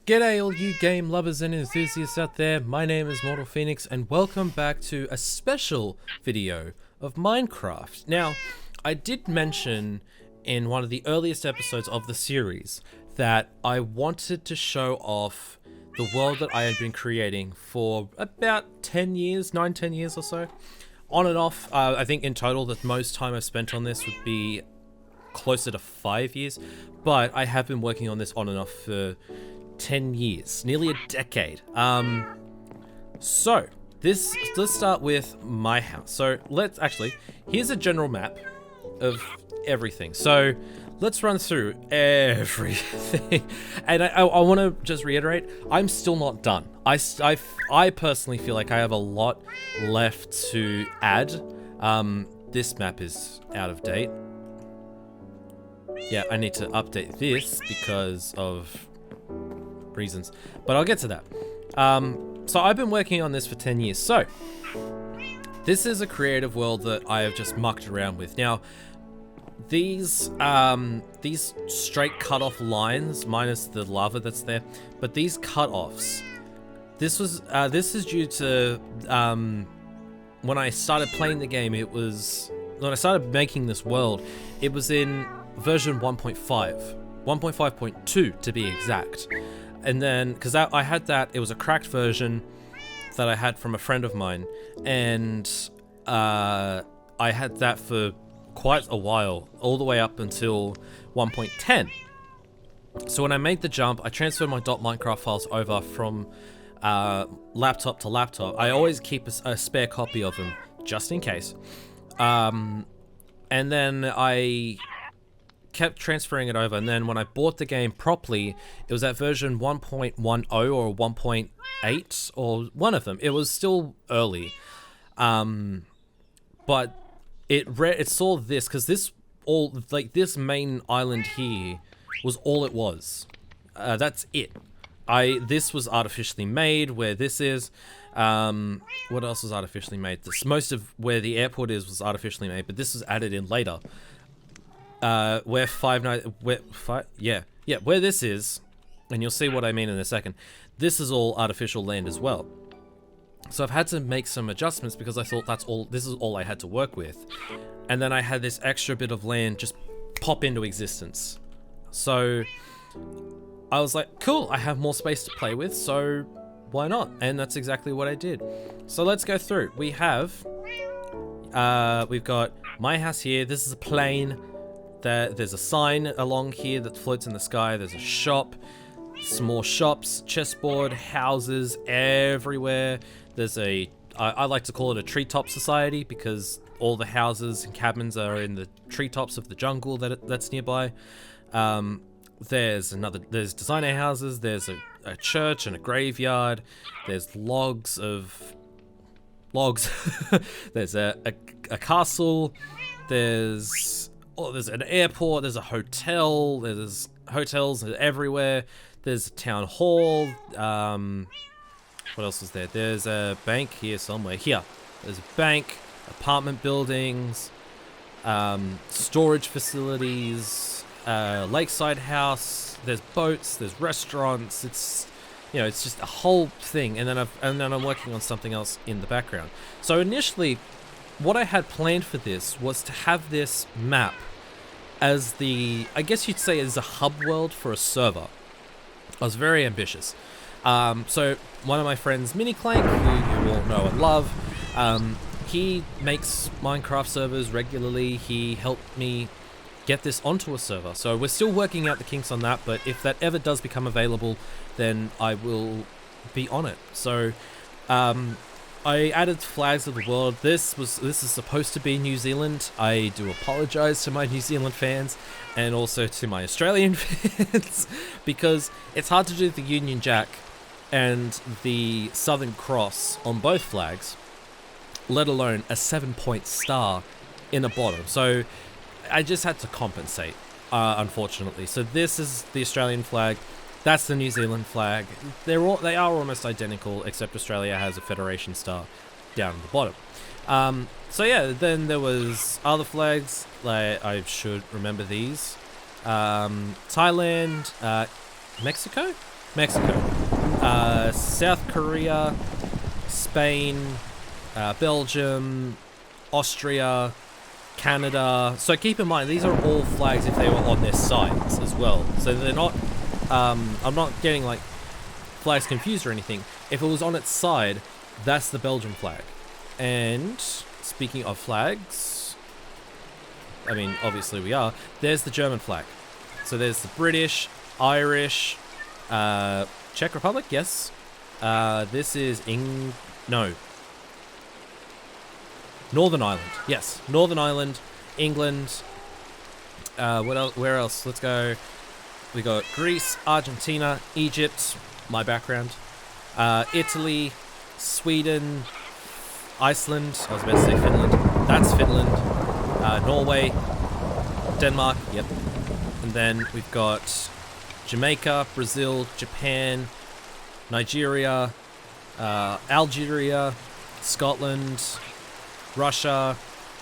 G'day all you game lovers and enthusiasts out there, my name is Mortal Phoenix and welcome back to a special video of Minecraft. Now, I did mention in one of the earliest episodes of the series that I wanted to show off the world that I had been creating for about 10 years, 9-10 years or so. On and off, I think in total the most time I've spent on this would be closer to 5 years, but I have been working on this on and off for 10 years, nearly a decade. So let's start with my house. So here's a general map of everything. So let's run through everything. And I want to just reiterate, I'm still not done. I personally feel like I have a lot left to add. This map is out of date. Yeah, I need to update this because of reasons, but I'll get to that. So I've been working on this for 10 years. So this is a creative world that I have just mucked around with. Now, these straight cut-off lines, minus the lava that's there, but these cut-offs, this is due to when I started playing the game. When I started making this world, it was in version 1.5.2 to be exact. And then, because I had that, it was a cracked version that I had from a friend of mine, and I had that for quite a while, all the way up until 1.10. So when I made the jump, I transferred my .minecraft files over from laptop to laptop. I always keep a spare copy of them, just in case. And then I kept transferring it over, and then when I bought the game properly, it was at version 1.10 or 1.8 or one of them. It was still early, but it saw this, because this main island here was all it was. That's it. This was artificially made where this is. What else was artificially made? Most of where the airport is was artificially made, but this was added in later. Where this is, and you'll see what I mean in a second, this is all artificial land as well. So I've had to make some adjustments because I thought this is all I had to work with. And then I had this extra bit of land just pop into existence. So I was like, cool, I have more space to play with, so why not? And that's exactly what I did. So let's go through. We've got my house here. This is a plain. There's a sign along here that floats in the sky. There's a shop, some more shops, chessboard, houses everywhere. There's I like to call it a Treetop Society because all the houses and cabins are in the treetops of the jungle that's nearby. There's designer houses. There's a church and a graveyard. There's logs. There's a castle. There's an airport, there's a hotel, there's hotels everywhere, there's a town hall, what else is there? There's a bank here somewhere. Here, there's a bank, apartment buildings, storage facilities, lakeside house, there's boats, there's restaurants, it's just a whole thing, and then I'm working on something else in the background. So initially, what I had planned for this was to have this map as I guess you'd say, as a hub world for a server. I was very ambitious. So one of my friends, Mini Clank, who you all know and love, he makes Minecraft servers regularly. He helped me get this onto a server. So we're still working out the kinks on that, but if that ever does become available, then I will be on it. So, I added flags of the world. This is supposed to be New Zealand. I do apologize to my New Zealand fans and also to my Australian fans because it's hard to do the Union Jack and the Southern Cross on both flags, let alone a 7-point star in the bottom. So I just had to compensate, unfortunately. So this is the Australian flag. That's the New Zealand flag. They are almost identical, except Australia has a Federation star down at the bottom. So yeah, then there was other flags. Like I should remember these. Thailand, Mexico, Mexico, South Korea, Spain, Belgium, Austria, Canada. So keep in mind, these are all flags if they were on their sides as well. So they're not, I'm not getting like flags confused or anything. If it was on its side, that's the Belgian flag. And speaking of flags, I mean, obviously we are, there's the German flag. So there's the British, Irish, Czech Republic, yes. This is Northern Ireland. Yes, Northern Ireland, England. What else? Where else? Let's go. We got Greece, Argentina, Egypt, my background. Italy, Sweden, Iceland. I was about to say Finland. That's Finland. Norway, Denmark. Yep. And then we've got Jamaica, Brazil, Japan, Nigeria, Algeria, Scotland, Russia,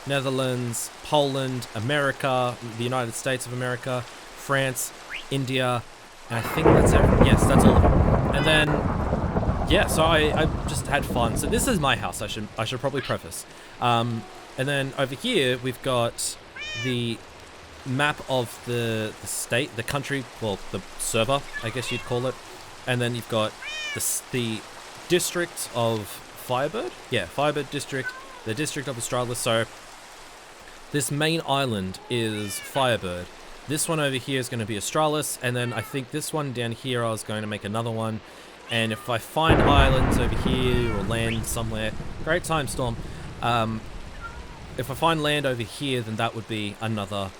Netherlands, Poland, America, the United States of America, France, India, and I think that's everything. Yes, that's all of them. And then, yeah, so I just had fun. So this is my house, I should probably preface. And then over here, we've got the map of the state, the country, well, the server, I guess you'd call it. And then you've got the district of Firebird. Yeah, Firebird district. The district of Australis. So this main island is Firebird. This one over here is going to be Australis, and then I think this one down here I was going to make another one. And if I find islands over here or land somewhere, great time, Storm. If I find land over here, then that would be another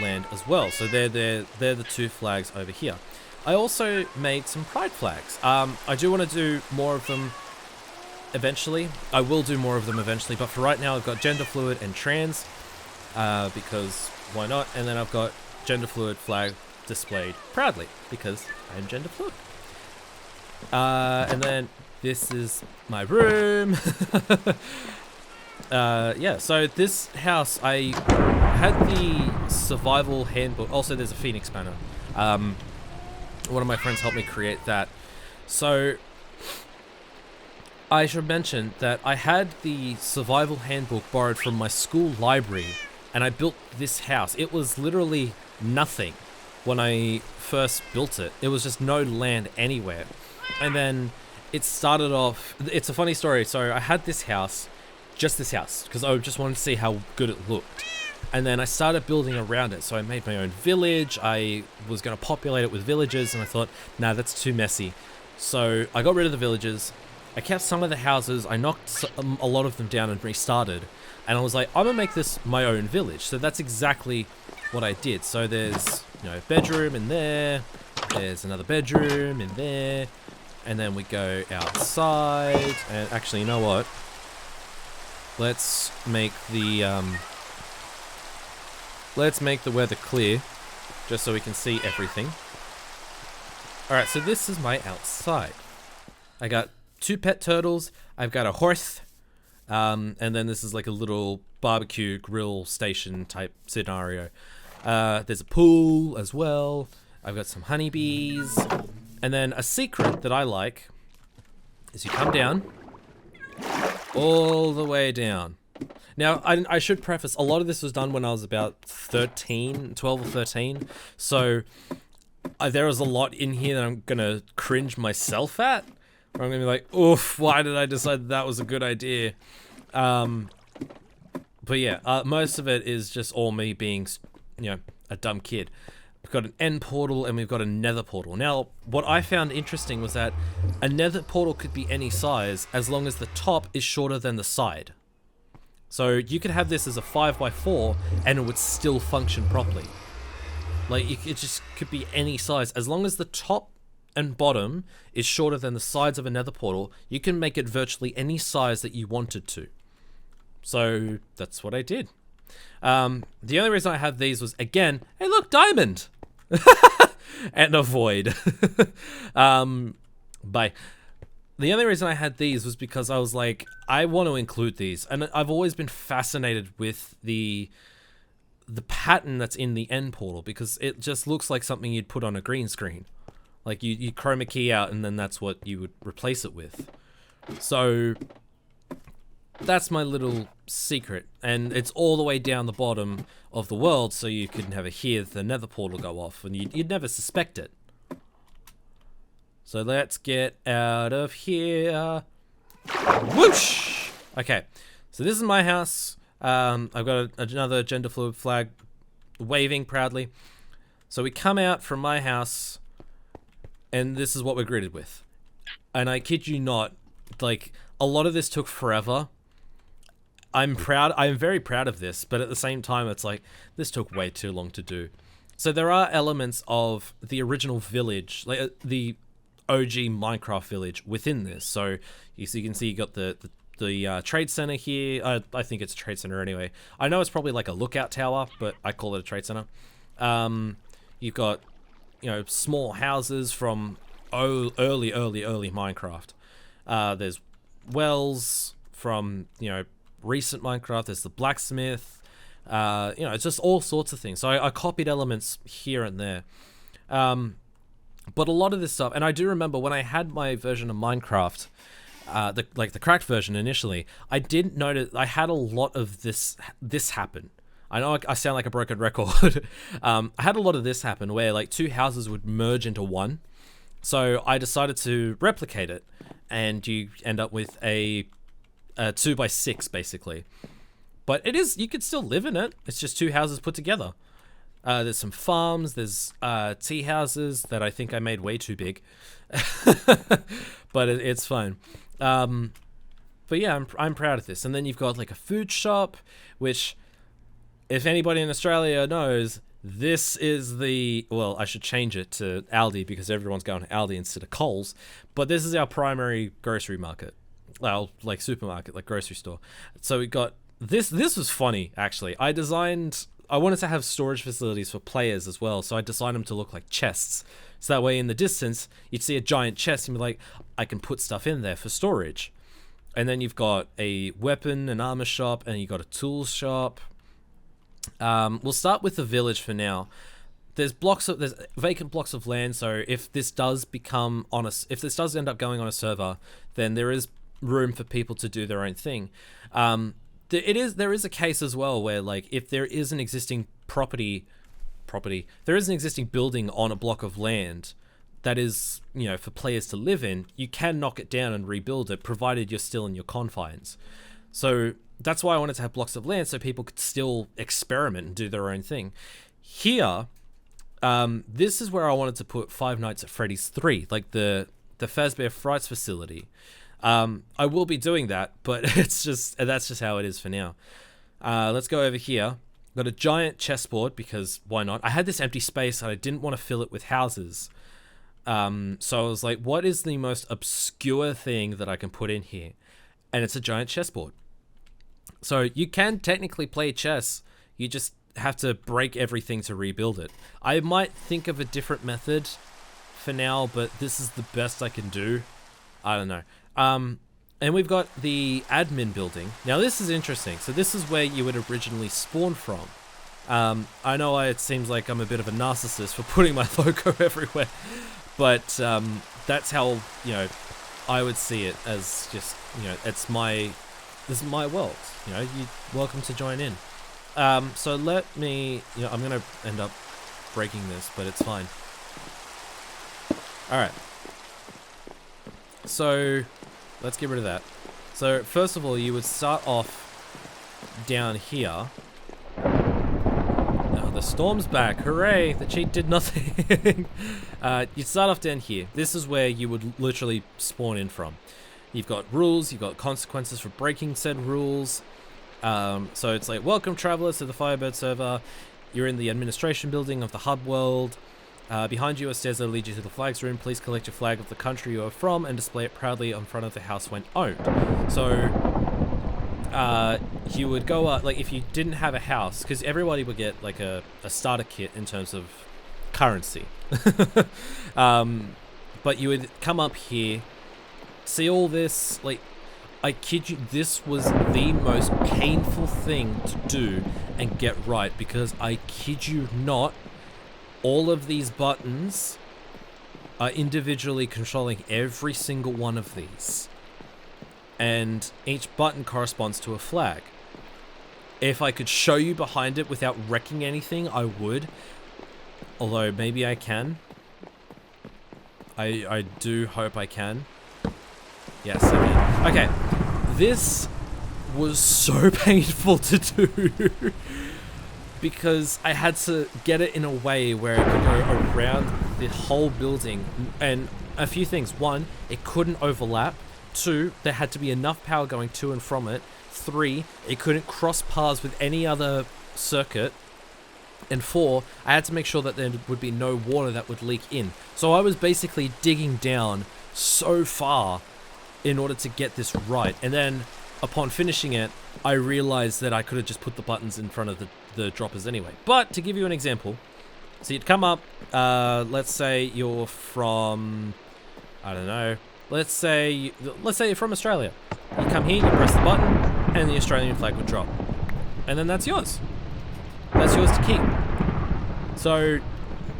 land as well. So they're the two flags over here. I also made some pride flags. I do want to do more of them eventually. I will do more of them eventually, but for right now I've got gender fluid and trans, because why not? And then I've got gender fluid flag displayed proudly because I am gender fluid. And then this is my room. Yeah, so this house, I had the survival handbook. Also, there's a phoenix banner. One of my friends helped me create that. So I should mention that I had the survival handbook borrowed from my school library, and I built this house. It was literally nothing when I first built it. It was just no land anywhere. And then it started off, it's a funny story. So I had this house, just this house, because I just wanted to see how good it looked. And then I started building around it. So I made my own village. I was going to populate it with villages, and I thought, nah, that's too messy. So I got rid of the villages. I kept some of the houses. I knocked a lot of them down and restarted. And I was like, I'm going to make this my own village. So that's exactly what I did. So there's, bedroom in there. There's another bedroom in there. And then we go outside. And actually, you know what? Let's make the weather clear, just so we can see everything. Alright, so this is my outside. I got 2 pet turtles, I've got a horse, and then this is like a little barbecue grill station type scenario. There's a pool as well, I've got some honeybees, and then a secret that I like is you come down, all the way down. Now, I should preface, a lot of this was done when I was about 12 or 13, so there was a lot in here that I'm gonna cringe myself at. Or I'm gonna be like, oof, why did I decide that was a good idea? But yeah, most of it is just all me being, a dumb kid. We've got an end portal and we've got a nether portal. Now, what I found interesting was that a nether portal could be any size as long as the top is shorter than the side. So you could have this as a 5x4 and it would still function properly. Like, it just could be any size. As long as the top and bottom is shorter than the sides of a nether portal, you can make it virtually any size that you wanted to. So that's what I did. The only reason I have these was, again, hey look, diamond! And a void. Bye. The only reason I had these was because I was like, I want to include these. And I've always been fascinated with the pattern that's in the end portal, because it just looks like something you'd put on a green screen. Like you chroma key out and then that's what you would replace it with. So that's my little secret, and it's all the way down the bottom of the world, so you can have hear the nether portal go off, and you'd never suspect it. So let's get out of here. Whoosh! Okay, so this is my house. I've got another gender fluid flag waving proudly. So we come out from my house, and this is what we're greeted with. And I kid you not, like, a lot of this took forever. I'm very proud of this, but at the same time, it's like, this took way too long to do. So there are elements of the original village, like the OG Minecraft village within this. So you can see you got the trade center here. I think it's a trade center anyway. I know it's probably like a lookout tower, but I call it a trade center. You've got, small houses from early Minecraft. There's wells from, recent Minecraft. There's the blacksmith. It's just all sorts of things. So I copied elements here and there. But a lot of this stuff, and I do remember when I had my version of Minecraft, the cracked version initially, I did notice I had a lot of this happen. I know I sound like a broken record. I had a lot of this happen where like two houses would merge into one. So I decided to replicate it, and you end up with a 2x6 basically. But you could still live in it. It's just two houses put together. There's some farms, there's tea houses that I think I made way too big. But it's fine. But yeah, I'm proud of this. And then you've got like a food shop, which, if anybody in Australia knows, this is well, I should change it to Aldi because everyone's going to Aldi instead of Coles. But this is our primary grocery market. Well, like supermarket, like grocery store. So we got this. This was funny, actually. I wanted to have storage facilities for players as well. So I designed them to look like chests. So that way in the distance, you'd see a giant chest and be like, I can put stuff in there for storage. And then you've got a weapon and armor shop, and you've got a tools shop. We'll start with the village for now. There's vacant blocks of land, so if this does end up going on a server, then there is room for people to do their own thing. There is a case as well where, like, if there is an existing there is an existing building on a block of land that is, for players to live in, you can knock it down and rebuild it, provided you're still in your confines. So that's why I wanted to have blocks of land so people could still experiment and do their own thing. Here, this is where I wanted to put Five Nights at Freddy's 3, like the Fazbear Frights facility. I will be doing that, but that's just how it is for now. Let's go over here. Got a giant chessboard because why not? I had this empty space and I didn't want to fill it with houses. So I was like, what is the most obscure thing that I can put in here? And it's a giant chessboard. So you can technically play chess. You just have to break everything to rebuild it. I might think of a different method for now, but this is the best I can do. I don't know. And we've got the admin building. Now this is interesting. So this is where you would originally spawn from. I know it seems like I'm a bit of a narcissist for putting my logo everywhere, but that's how, I would see it as just, this is my world. You're welcome to join in. So let me, I'm going to end up breaking this, but it's fine. All right. So let's get rid of that. So first of all, you would start off down here. Oh, the storm's back. Hooray. The cheat did nothing. You'd start off down here. This is where you would literally spawn in from. You've got rules. You've got consequences for breaking said rules. So it's like, welcome travelers to the Firebird server. You're in the administration building of the hub world. Behind you are stairs that lead you to the flags room. Please collect your flag of the country you are from and display it proudly in front of the house when owned. So you would go up, like if you didn't have a house, because everybody would get like a starter kit in terms of currency. But you would come up here, see all this, like, I kid you, this was the most painful thing to do and get right, because I kid you not, all of these buttons are individually controlling every single one of these. And each button corresponds to a flag. If I could show you behind it without wrecking anything, I would. Although, maybe I can. I do hope I can. Yes, I can. Okay. This was so painful to do. Because I had to get it in a way where it could go around the whole building. And a few things. One, it couldn't overlap. Two, there had to be enough power going to and from it. Three, it couldn't cross paths with any other circuit. And four, I had to make sure that there would be no water that would leak in. So I was basically digging down so far in order to get this right. And then upon finishing it, I realized that I could have just put the buttons in front of the droppers anyway. But to give you an example, so you'd come up, let's say you're from, I don't know, let's say you're from Australia. You come here, you press the button, and the Australian flag would drop. And then that's yours. That's yours to keep. So,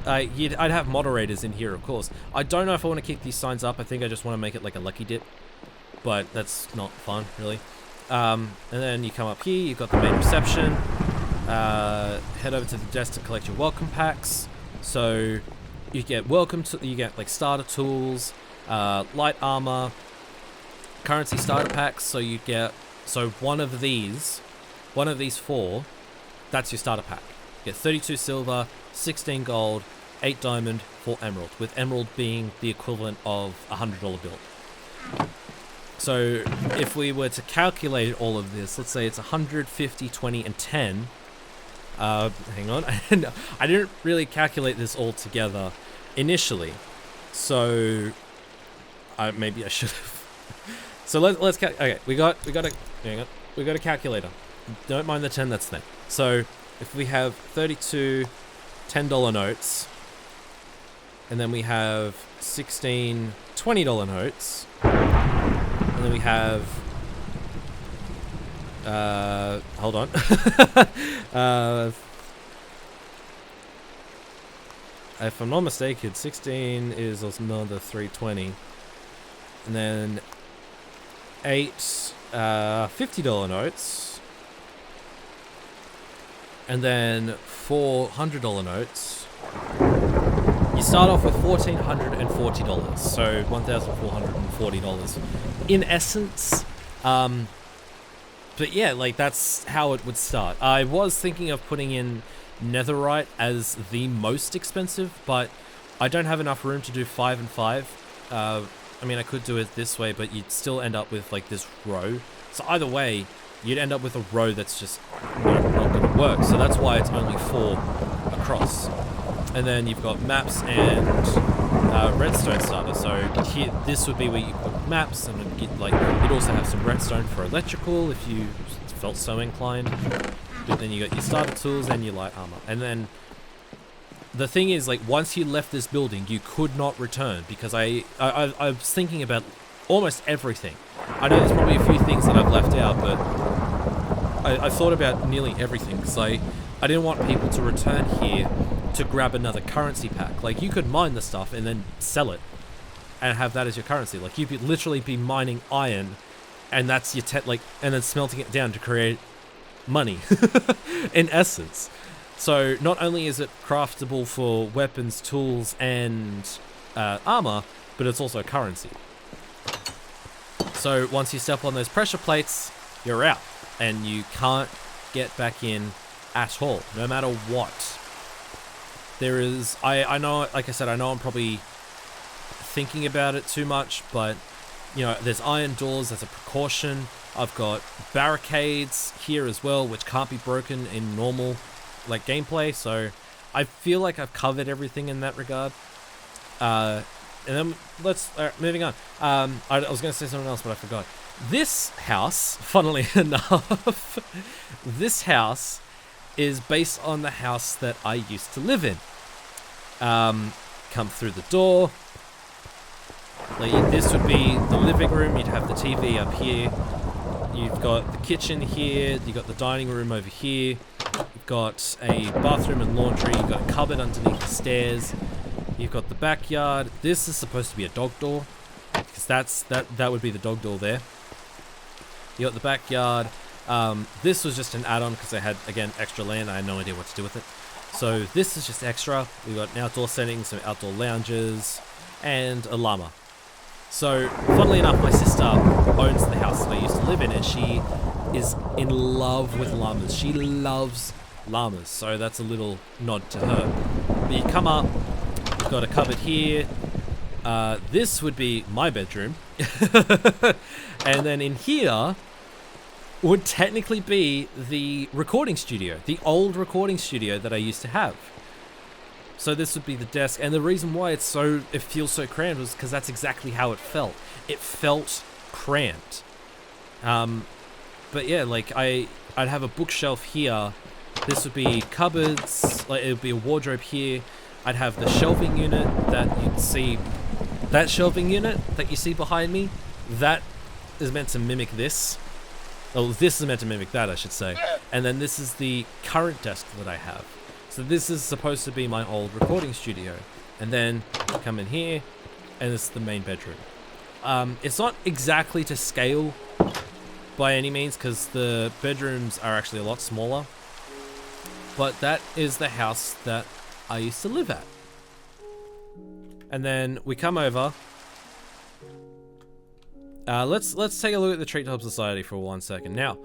I'd have moderators in here, of course. I don't know if I want to keep these signs up. I think I just want to make it like a lucky dip. But that's not fun, really. And then you come up here, you've got the main reception. Head over to the desk to collect your welcome packs. So, you get like starter tools, light armor, currency starter packs. So one of these four, that's your starter pack. You get 32 silver, 16 gold, 8 diamond, 4 emerald, with emerald being the equivalent of a $100 bill. So if we were to calculate all of this, let's say it's 100, 50, 20, and 10. Hang on, I didn't really calculate this all together initially, so maybe I should have. So let's okay. We got a calculator. Don't mind the 10 that's there. So if we have 32 $10 notes, and then we have 16 $20 notes, and then we have hold on. If I'm not mistaken, 16 is another 320, and then 8 $50 notes, and then 4 $100 notes. You start off with $1,440, so $1,440 in essence. But yeah, like that's how it would start. I was thinking of putting in netherite as the most expensive, but I don't have enough room to do 5 and 5. I mean, I could do it this way, but you'd still end up with like this row. So either way, you'd end up with a row that's just not going to work. So that's why it's only 4 across. And then you've got maps and redstone starter. So here, this would be where you put maps, and you'd also have some redstone for electrical if you felt so inclined. But then you got your starter tools and your light armor. And then the thing is, like, once you left this building, you could not return, because I was thinking about almost everything. I know there's probably a few things that I've left out, but I thought about nearly everything, because I didn't want people to return here to grab another currency pack. Like, you could mine the stuff and then sell it and have that as your currency. Like, you could literally be mining iron, and that's your and then smelting it down to create money in essence. So not only is it craftable for weapons, tools, and armor, but it's also currency. So once you step on those pressure plates, you're out, and you can't get back in at all, no matter what. There is, I know, like I said, I know I'm probably thinking about it too much, but, you know, there's iron doors as a precaution. I've got barricades here as well, which can't be broken in normal, like, gameplay. So I feel like I've covered everything in that regard. And then moving on. I was going to say something else, but I forgot. This house, funnily enough, this house is based on the house that I used to live in. Come through the door. Like, this would be the living room. You'd have the TV up here. You've got the kitchen here. You've got the dining room over here. You've got a bathroom and laundry. You've got a cupboard underneath the stairs. You've got the backyard. This is supposed to be a dog door, because that would be the dog door there. You got the backyard. This was just an add-on because I had, again, extra land. I had no idea what to do with it. So this is just extra. We've got an outdoor setting, some outdoor lounges, and a llama. So, funnily enough, my sister owns the house that I used to live in, and she is in love with llamas. She loves llamas, so that's a little nod to her. But you come up, you've got a cupboard here. This would be my bedroom. And then in here would technically be the recording studio, the old recording studio that I used to have. So this would be the desk, and the reason why it feels so cramped was because that's exactly how it felt. It felt cramped. But yeah, like I'd have a bookshelf here. This would be cupboards, like it would be a wardrobe here. I'd have the shelving unit that you'd see. That shelving unit that you see behind me, that is meant to mimic this. Oh, this is meant to mimic that, I should say. And then this is the current desk that I have. So this is supposed to be my old recording studio. And then come in here, and this is the main bedroom. It's not exactly to scale by any means, because the bedrooms are actually a lot smaller. But that is the house that I used to live at. And then we come over. Let's take a look at the Treetop Society for 1 second. Now,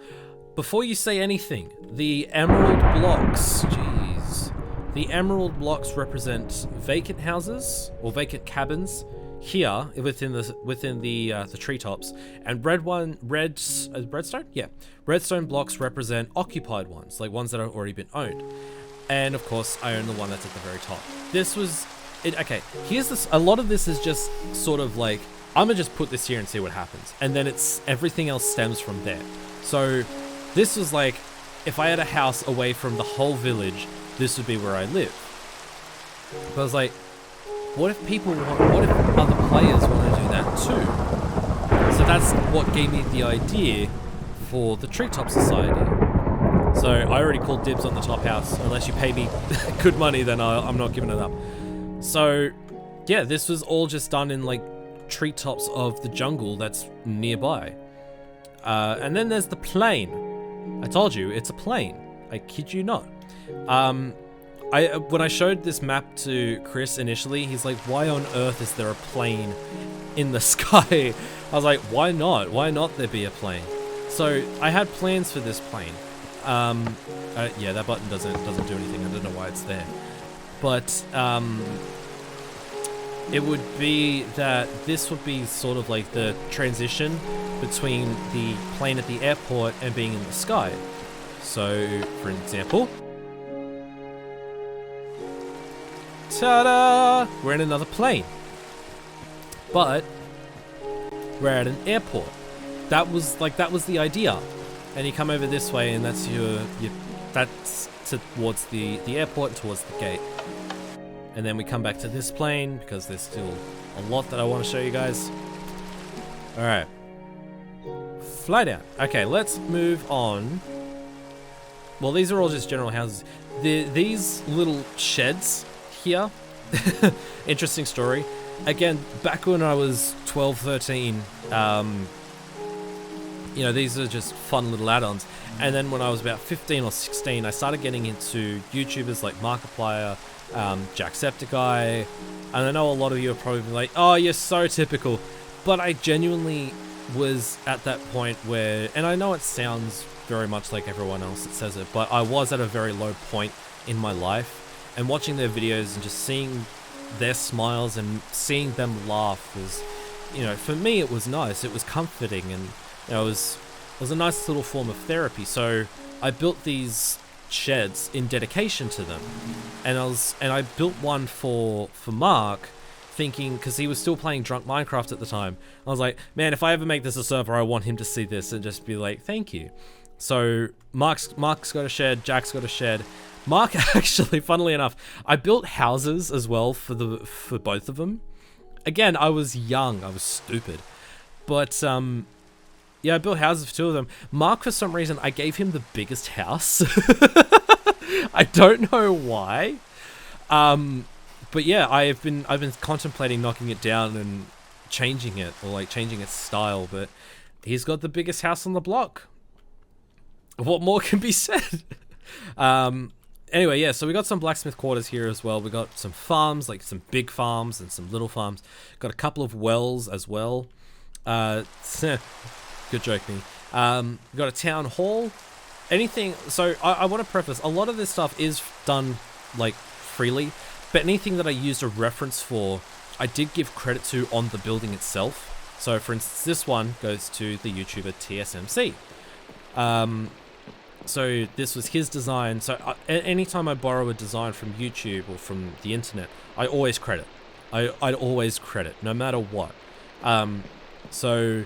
before you say anything, the emerald blocks, jeez, the emerald blocks represent vacant houses or vacant cabins here within the treetops, and redstone, yeah, redstone blocks represent occupied ones, like ones that have already been owned. And of course, I own the one that's at the very top. This was it. Okay, here's this. A lot of this is just sort of like, I'm gonna just put this here and see what happens, and then it's everything else stems from there. So this was like, if I had a house away from the whole village, this would be where I live. But I was like, what if other players want to do that too? So that's what gave me the idea for the Treetop Society. So I already called dibs on the top house. Unless you pay me good money, then I'm not giving it up. So yeah, this was all just done in like treetops of the jungle that's nearby. And then there's the plane. I told you, it's a plane. I kid you not. When I showed this map to Chris initially, he's like, why on earth is there a plane in the sky? I was like, why not? Why not there be a plane? So I had plans for this plane. Yeah, that button doesn't do anything. I don't know why it's there. But it would be that this would be sort of like the transition between the plane at the airport and being in the sky. So, for example, ta-da! We're in another plane, but we're at an airport. That was the idea. And you come over this way, and that's that's towards the airport and towards the gate. And then we come back to this plane because there's still a lot that I want to show you guys. All right, fly down. Okay, let's move on. Well, these are all just general houses. These little sheds here, interesting story. Again, back when I was 12, 13, you know, these are just fun little add-ons. And then when I was about 15 or 16, I started getting into YouTubers like Markiplier, Jacksepticeye, and I know a lot of you are probably like, oh, you're so typical. But I genuinely was at that point where, and I know it sounds very much like everyone else that says it, but I was at a very low point in my life, and watching their videos and just seeing their smiles and seeing them laugh was, you know, for me it was nice. It was comforting, and you know, it was a nice little form of therapy. So I built these sheds in dedication to them, and I built one for Mark, thinking, because he was still playing Drunk Minecraft at the time. I was like, man, if I ever make this a server, I want him to see this and just be like, thank you. So Mark's got a shed, Jack's got a shed. Mark actually, funnily enough, I built houses as well for both of them. Again, I was young, I was stupid, but yeah, I built houses for two of them. Mark, for some reason, I gave him the biggest house. I don't know why, but But yeah, I've been contemplating knocking it down and changing it, or like changing its style. But he's got the biggest house on the block. What more can be said? Anyway, yeah, so we got some blacksmith quarters here as well. We got some farms, like some big farms and some little farms. Got a couple of wells as well. Good joke, me. We got a town hall. Anything, so I want to preface, a lot of this stuff is done like freely, but anything that I used a reference for, I did give credit to on the building itself. So for instance, this one goes to the YouTuber TSMC. So this was his design. So anytime I borrow a design from YouTube or from the internet, I always credit. I'd always credit, no matter what. So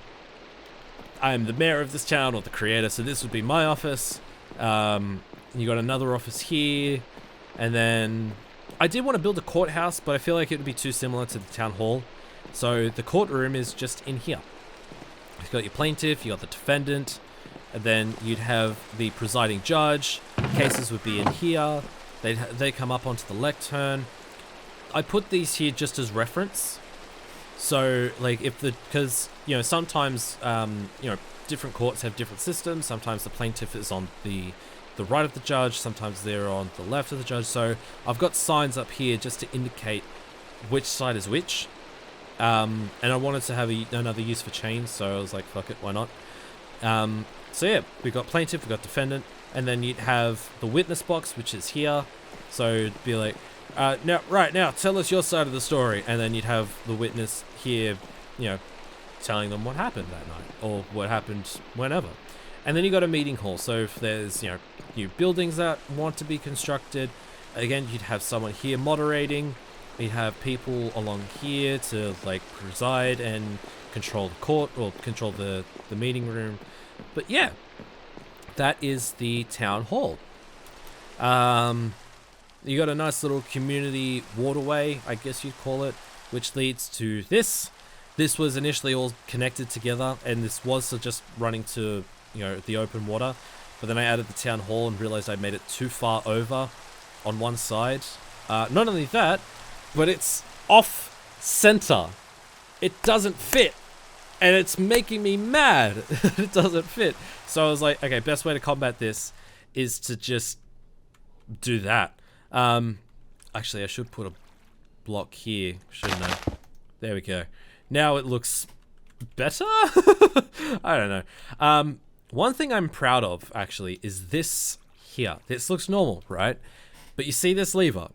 I'm the mayor of this town, or the creator, so this would be my office. You got another office here, and then I did want to build a courthouse, but I feel like it would be too similar to the town hall. So the courtroom is just in here. You've got your plaintiff, you got the defendant, and then you'd have the presiding judge. Cases would be in here. They come up onto the lectern. I put these here just as reference. So like because you know, sometimes you know, different courts have different systems. Sometimes the plaintiff is on the right of the judge. Sometimes they're on the left of the judge. So I've got signs up here just to indicate which side is which. And I wanted to have another use for chains, so I was like, fuck it, why not? So yeah, we've got plaintiff, we've got defendant, and then you'd have the witness box, which is here. So it'd be like, now, tell us your side of the story. And then you'd have the witness here, you know, telling them what happened that night, or what happened whenever. And then you got a meeting hall. So if there's, you know, new buildings that want to be constructed, again, you'd have someone here moderating. You'd have people along here to like preside and control the court, or control the meeting room. But yeah, that is the town hall. You got a nice little community waterway, I guess you'd call it, which leads to this. This was initially all connected together, and this was just running to, you know, the open water. But then I added the town hall and realized I made it too far over on one side. Not only that, but it's off center. It doesn't fit. And it's making me mad. It doesn't fit. So I was like, okay, best way to combat this is to just do that. Actually, I should put a block here, shouldn't I? There we go. Now it looks better? I don't know. One thing I'm proud of, actually, is this here. This looks normal, right? But you see this lever?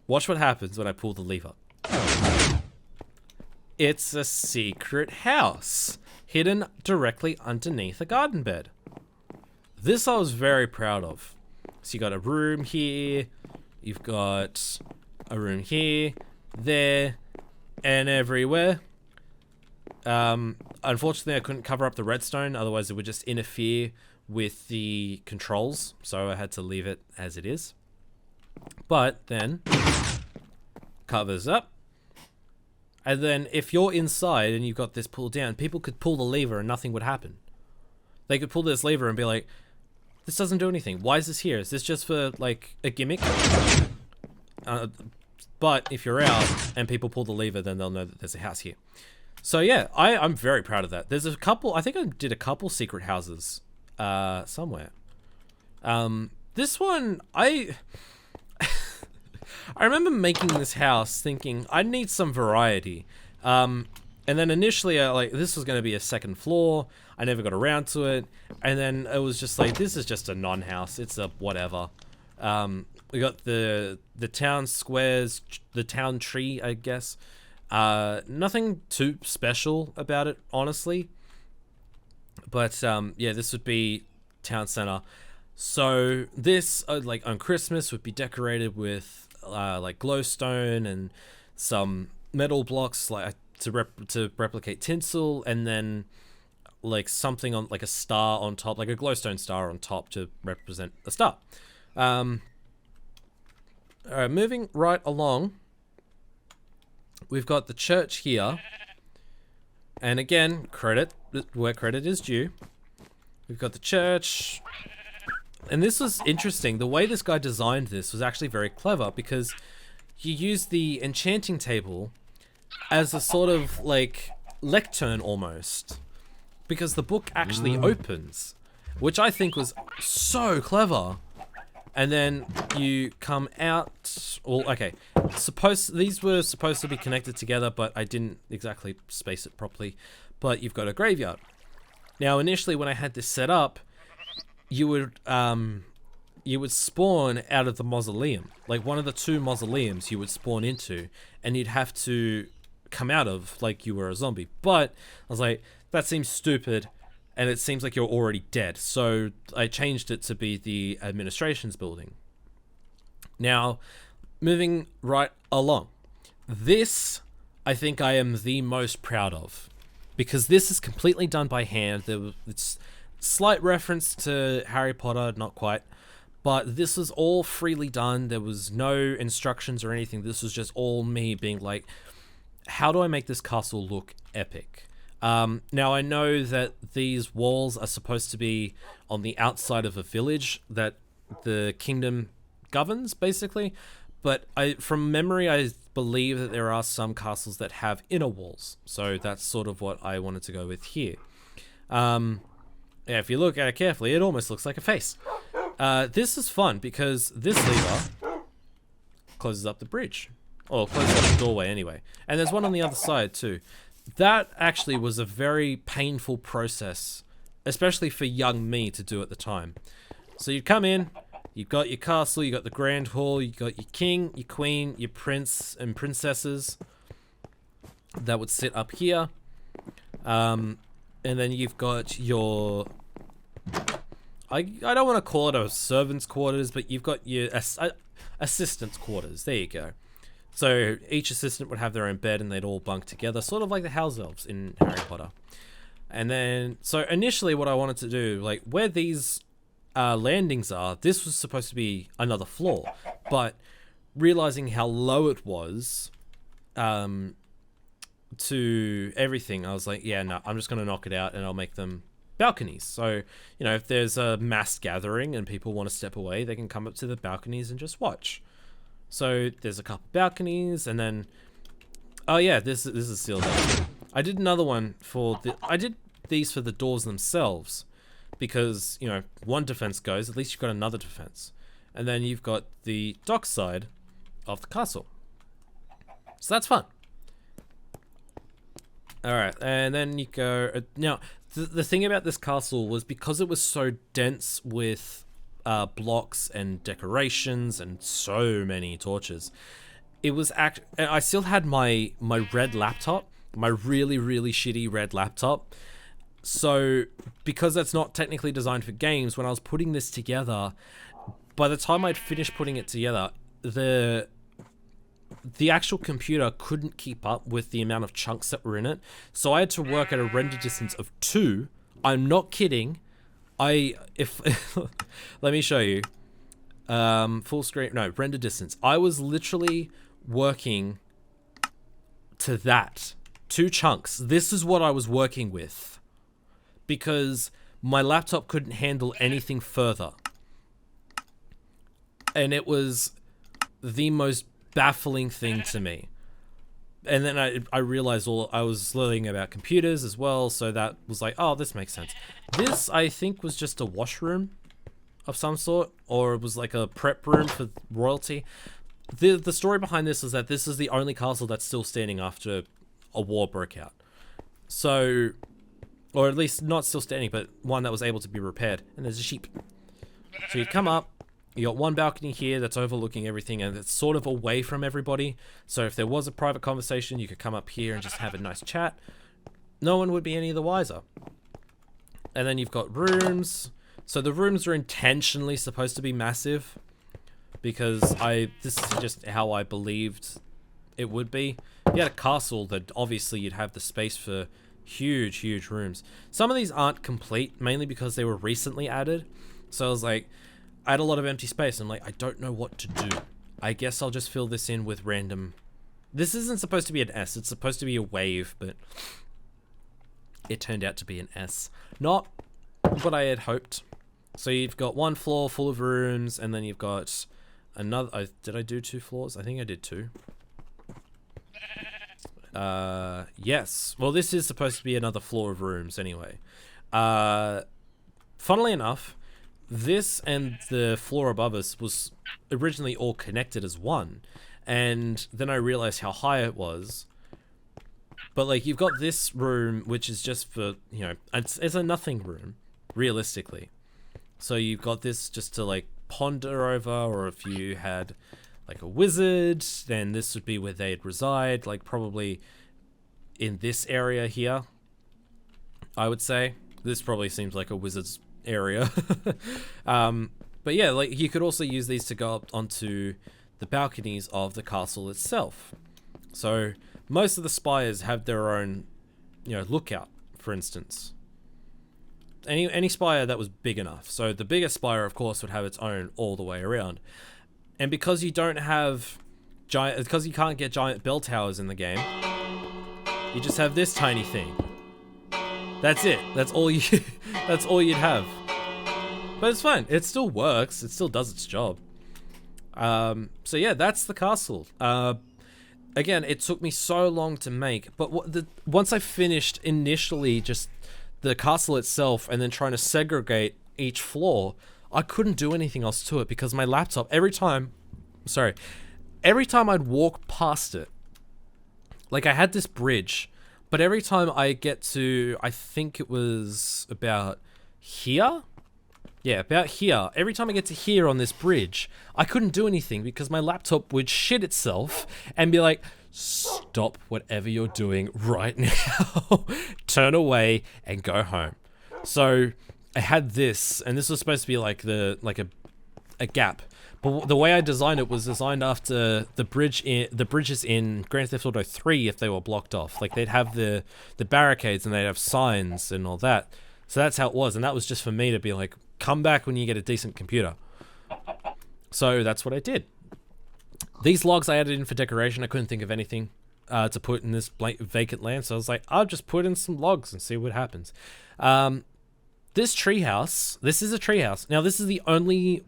Watch what happens when I pull the lever. It's a secret house, hidden directly underneath a garden bed. This I was very proud of. So you got a room here, you've got a room here, there, and everywhere. Unfortunately, I couldn't cover up the redstone, otherwise it would just interfere with the controls, so I had to leave it as it is. But then, covers up. And then if you're inside and you've got this pulled down, people could pull the lever and nothing would happen. They could pull this lever and be like, this doesn't do anything. Why is this here? Is this just for like a gimmick? But if you're out and people pull the lever, then they'll know that there's a house here. So yeah, I'm very proud of that. There's a couple, I think I did a couple secret houses somewhere. This one, I remember making this house thinking I need some variety. And then initially this was going to be a second floor. I never got around to it. And then it was just like, this is just a non-house. It's a whatever. We got the town squares, the town tree, I guess. Nothing too special about it, honestly. But yeah, this would be town center. So this, like on Christmas, would be decorated with like glowstone and some metal blocks, like to replicate tinsel, and then like something on, like a star on top, like a glowstone star on top to represent a star. Alright, moving right along, we've got the church here, and again, credit where credit is due. We've got the church, and this was interesting. The way this guy designed this was actually very clever, because you use the enchanting table as a sort of like lectern almost, because the book actually opens, which I think was so clever. And then you come out. Well, okay. These were supposed to be connected together, but I didn't exactly space it properly. But you've got a graveyard. Now, initially, when I had this set up, you would spawn out of the mausoleum, like one of the 2 mausoleums you would spawn into, and you'd have to come out of like you were a zombie. But I was like, that seems stupid. And it seems like you're already dead. So I changed it to be the administration's building. Now, moving right along. This, I think I am the most proud of. Because this is completely done by hand. It's slight reference to Harry Potter, not quite. But this was all freely done. There was no instructions or anything. This was just all me being like, how do I make this castle look epic? Now I know that these walls are supposed to be on the outside of a village that the kingdom governs, basically, but from memory, I believe that there are some castles that have inner walls, so that's sort of what I wanted to go with here. Yeah, if you look at it carefully, it almost looks like a face. This is fun because this lever closes up the bridge, or closes up the doorway anyway, and there's one on the other side too. That actually was a very painful process, especially for young me to do at the time. So you'd come in, you've got your castle, you got the grand hall, you got your king, your queen, your prince and princesses that would sit up here. And then you've got your... I don't want to call it a servant's quarters, but you've got your assistant's quarters. There you go. So each assistant would have their own bed and they'd all bunk together, sort of like the house elves in Harry Potter. And then, so initially what I wanted to do, like where these landings are, this was supposed to be another floor. But realizing how low it was to everything, I was like, yeah, no, I'm just going to knock it out and I'll make them balconies. So, you know, if there's a mass gathering and people want to step away, they can come up to the balconies and just watch. So there's a couple balconies, and then, oh yeah, this is sealed up. I did another one I did these for the doors themselves, because, you know, one defense goes, at least you've got another defense. And then you've got the dock side of the castle. So that's fun. Alright, and then you go, now, the thing about this castle was because it was so dense with blocks and decorations and so many torches, it was I still had my red laptop, my really shitty red laptop. So because that's not technically designed for games, when I was putting this together, by the time I'd finished putting it together, the actual computer couldn't keep up with the amount of chunks that were in it. So I had to work at a render distance of 2. I'm not kidding. Let me show you. Full screen, no, render distance. I was literally working to that. 2 chunks. This is what I was working with, because my laptop couldn't handle anything further. And it was the most baffling thing to me. And then I realized I was learning about computers as well, so that was like, oh, this makes sense. This, I think, was just a washroom of some sort, or it was like a prep room for royalty. The story behind this is that this is the only castle that's still standing after a war broke out. So, or at least not still standing, but one that was able to be repaired. And there's a sheep. So you come up. You got one balcony here that's overlooking everything, and it's sort of away from everybody. So if there was a private conversation, you could come up here and just have a nice chat. No one would be any the wiser. And then you've got rooms. So the rooms are intentionally supposed to be massive, because this is just how I believed it would be. If you had a castle, that obviously you'd have the space for huge rooms. Some of these aren't complete, mainly because they were recently added. So I was like, I had a lot of empty space. I'm like, I don't know what to do. I guess I'll just fill this in with random... This isn't supposed to be an S. It's supposed to be a wave, but it turned out to be an S. Not what I had hoped. So you've got one floor full of rooms, and then you've got another. Did I do 2 floors? I think I did 2. Yes. Well, this is supposed to be another floor of rooms anyway. Funnily enough, this and the floor above us was originally all connected as one, and then I realized how high it was. But like, you've got this room, which is just for, you know, it's a nothing room, realistically. So you've got this just to like ponder over, or if you had like a wizard, then this would be where they'd reside, like probably in this area here, I would say. This probably seems like a wizard's area. But yeah, like you could also use these to go up onto the balconies of the castle itself. So most of the spires have their own, you know, lookout, for instance. Any spire that was big enough. So the biggest spire, of course, would have its own all the way around. And because you don't have because you can't get giant bell towers in the game, you just have this tiny thing. That's it. That's all you. That's all you'd have. But it's fine. It still works. It still does its job. So yeah, that's the castle. Again, it took me so long to make, but once I finished initially just the castle itself and then trying to segregate each floor, I couldn't do anything else to it because my laptop, every time I'd walk past it, like I had this bridge, but every time I get to, I think it was about here? Yeah, about here. Every time I get to here on this bridge, I couldn't do anything because my laptop would shit itself and be like, stop whatever you're doing right now, turn away and go home. So I had this, and this was supposed to be like a gap. But the way I designed it was designed after the bridges in Grand Theft Auto 3 if they were blocked off. Like they'd have the barricades and they'd have signs and all that. So that's how it was, and that was just for me to be like, come back when you get a decent computer. So that's what I did. These logs I added in for decoration. I couldn't think of anything to put in this vacant land, so I was like, I'll just put in some logs and see what happens. This treehouse, this is a treehouse. Now, this is the only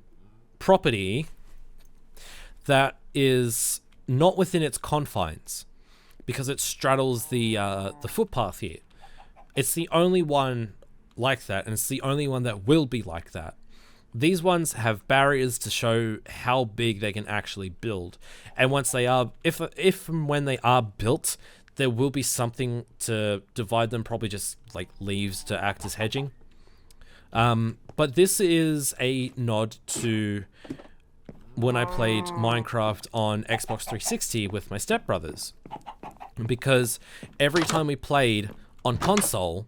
property that is not within its confines because it straddles the footpath here. It's the only one like that, and it's the only one that will be like that. These ones have barriers to show how big they can actually build, and once they are, if and when they are built, there will be something to divide them, probably just like leaves to act as hedging. But this is a nod to when I played Minecraft on Xbox 360 with my stepbrothers, because every time we played on console,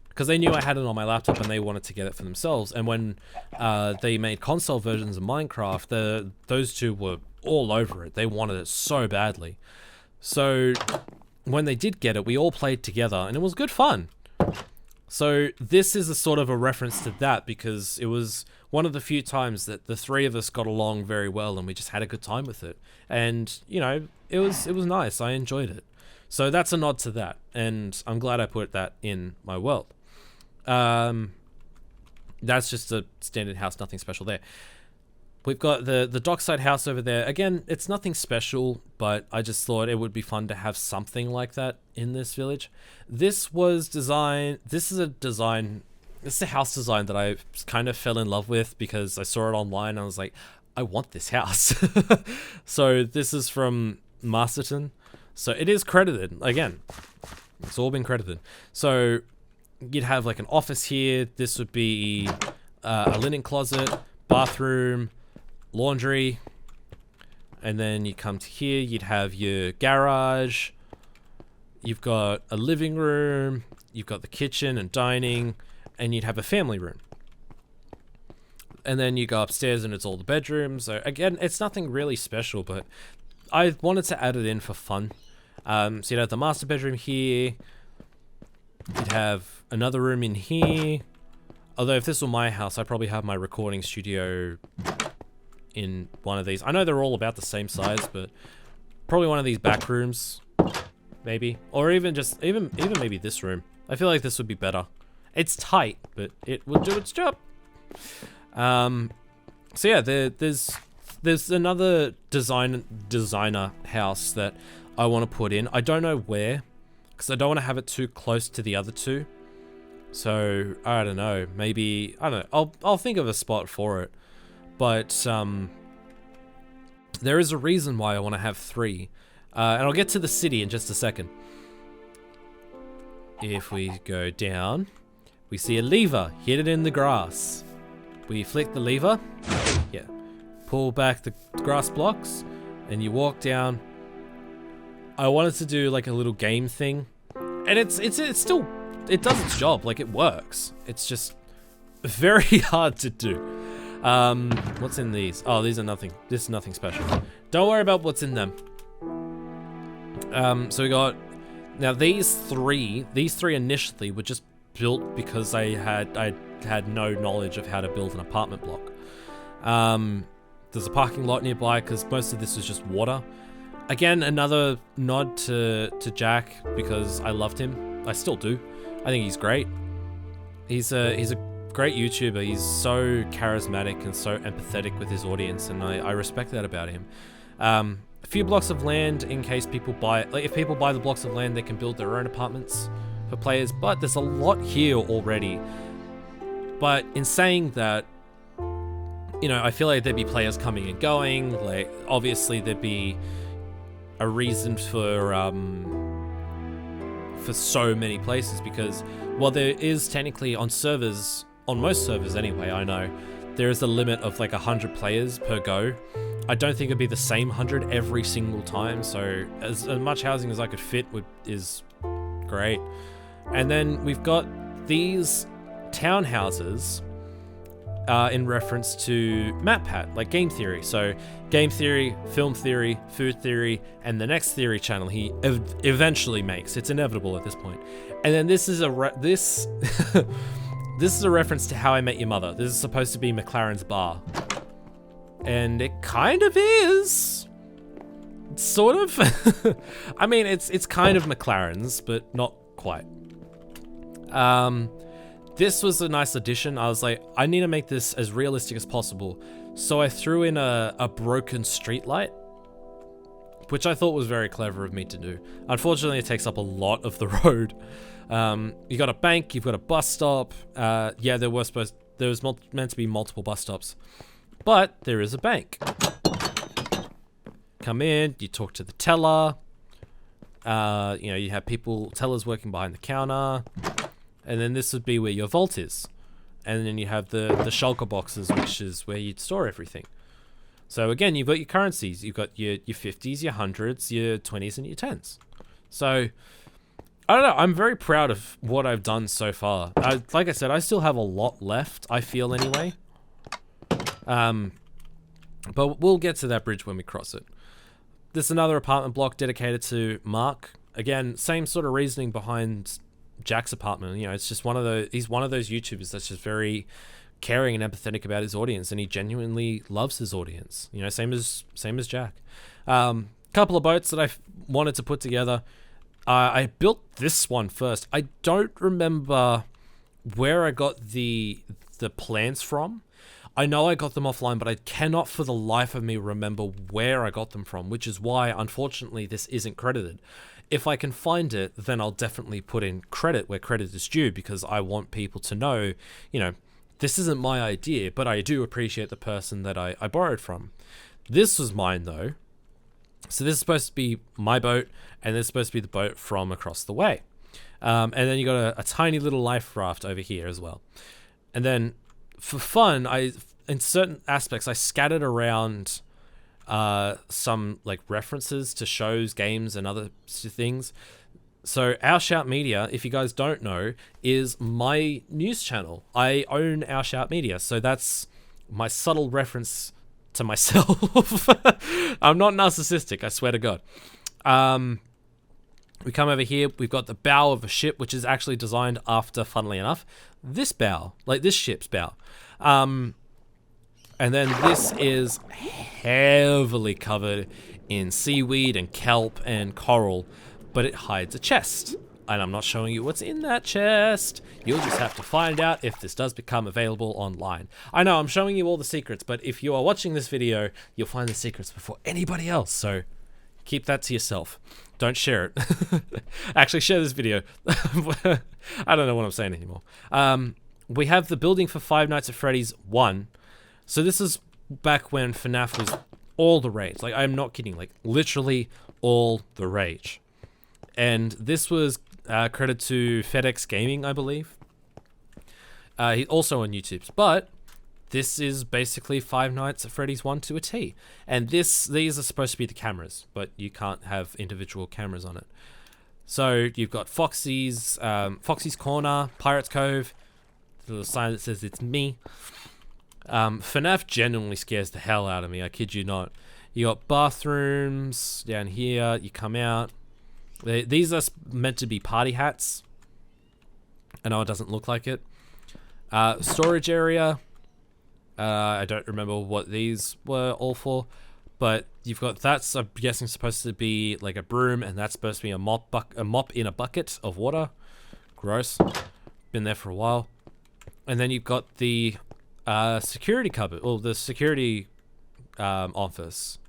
because they knew I had it on my laptop and they wanted to get it for themselves. And when they made console versions of Minecraft, those two were all over it. They wanted it so badly. So when they did get it, we all played together and it was good fun. So this is a sort of a reference to that because it was one of the few times that the three of us got along very well and we just had a good time with it. And, you know, it was nice. I enjoyed it. So that's a nod to that. And I'm glad I put that in my world. That's just a standard house, nothing special there. We've got the dockside house over there. Again, it's nothing special, but I just thought it would be fun to have something like that in this village. This is a house design that I kind of fell in love with because I saw it online and I was like, I want this house. So this is from Masterton. So it is credited, again, it's all been credited. So you'd have like an office here. This would be a linen closet, bathroom, laundry, and then you come to here, you'd have your garage, you've got a living room, you've got the kitchen and dining, and you'd have a family room. And then you go upstairs and it's all the bedrooms. So again, it's nothing really special, but I wanted to add it in for fun. So you'd have the master bedroom here, you'd have another room in here. Although if this were my house, I'd probably have my recording studio in one of these. I know they're all about the same size, but probably one of these back rooms, maybe. Or even maybe this room. I feel like this would be better. It's tight, but it would do its job. So yeah, there's there's another designer house that I want to put in. I don't know where, because I don't want to have it too close to the other two. So I don't know. Maybe I don't know. I'll think of a spot for it. But there is a reason why I want to have 3, and I'll get to the city in just a second. If we go down, we see a lever hidden in the grass. We flick the lever, yeah, pull back the grass blocks, and you walk down. I wanted to do like a little game thing, and it's still, it does its job, like it works. It's just very hard to do. What's in these? Oh, these are nothing. This is nothing special. Don't worry about what's in them. So we got, now these three initially were just built because I had no knowledge of how to build an apartment block. There's a parking lot nearby because most of this was just water. Again, another nod to Jack because I loved him. I still do. I think he's great. He's a great YouTuber. He's so charismatic and so empathetic with his audience, and I respect that about him. A few blocks of land in case people buy, like if people buy the blocks of land, they can build their own apartments for players, but there's a lot here already. But in saying that, you know, I feel like there'd be players coming and going. Like obviously there'd be a reason for so many places, because while there is technically on servers, on most servers anyway, I know there is a limit of like 100 players per go. I don't think it'd be the same 100 every single time, so as much housing as I could fit is great. And then we've got these townhouses in reference to MatPat, like game theory. So game theory, film theory, food theory, and the next theory channel he eventually makes. It's inevitable at this point. And then this is this is a reference to How I Met Your Mother. This is supposed to be McLaren's bar. And it kind of is. Sort of. I mean, it's kind of McLaren's, but not quite. This was a nice addition. I was like, I need to make this as realistic as possible. So I threw in a broken streetlight, which I thought was very clever of me to do. Unfortunately, it takes up a lot of the road. You got a bank, you've got a bus stop. Yeah, there was meant to be multiple bus stops, but there is a bank. Come in, you talk to the teller. You know, you have tellers working behind the counter. And then this would be where your vault is. And then you have the shulker boxes, which is where you'd store everything. So again, you've got your currencies. You've got your 50s, your 100s, your 20s, and your 10s. So, I don't know. I'm very proud of what I've done so far. Like I said, I still have a lot left, I feel anyway. But we'll get to that bridge when we cross it. There's another apartment block dedicated to Mark. Again, same sort of reasoning behind Jack's apartment. You know, it's just he's one of those YouTubers that's just very caring and empathetic about his audience, and he genuinely loves his audience. You know, same as Jack. Couple of boats that I wanted to put together. I built this one first. I don't remember where I got the plans from. I know I got them offline, but I cannot for the life of me remember where I got them from, which is why, unfortunately, this isn't credited. If I can find it, then I'll definitely put in credit where credit is due, because I want people to know, you know, this isn't my idea, but I do appreciate the person that I borrowed from. This was mine, though. So this is supposed to be my boat, and this is supposed to be the boat from across the way. And then you got a tiny little life raft over here as well. And then for fun, in certain aspects, I scattered around some like references to shows, games, and other things. So Our Shout Media, if you guys don't know, is my news channel. I own Our Shout Media, so that's my subtle reference to myself. I'm not narcissistic, I swear to God. We come over here, we've got the bow of a ship, which is actually designed after, funnily enough, this bow, like this ship's bow. And then this is heavily covered in seaweed and kelp and coral, but it hides a chest. And I'm not showing you what's in that chest. You'll just have to find out if this does become available online. I know I'm showing you all the secrets, but if you are watching this video, you'll find the secrets before anybody else. So keep that to yourself. Don't share it. Actually, share this video. I don't know what I'm saying anymore. We have the building for Five Nights at Freddy's 1. So this is back when FNAF was all the rage. Like, I'm not kidding. Like, literally all the rage. And this was credit to FedEx Gaming, I believe. He's also on YouTube. But this is basically Five Nights at Freddy's 1 to a T. And these are supposed to be the cameras, but you can't have individual cameras on it. So you've got Foxy's Corner, Pirate's Cove, the little sign that says it's me. FNAF genuinely scares the hell out of me, I kid you not. You got bathrooms down here, you come out. These are meant to be party hats. I know it doesn't look like it. Storage area. I don't remember what these were all for, but you've got that's I'm guessing supposed to be like a broom, and that's supposed to be a mop in a bucket of water. Gross. Been there for a while. And then you've got the security cupboard, or the security office.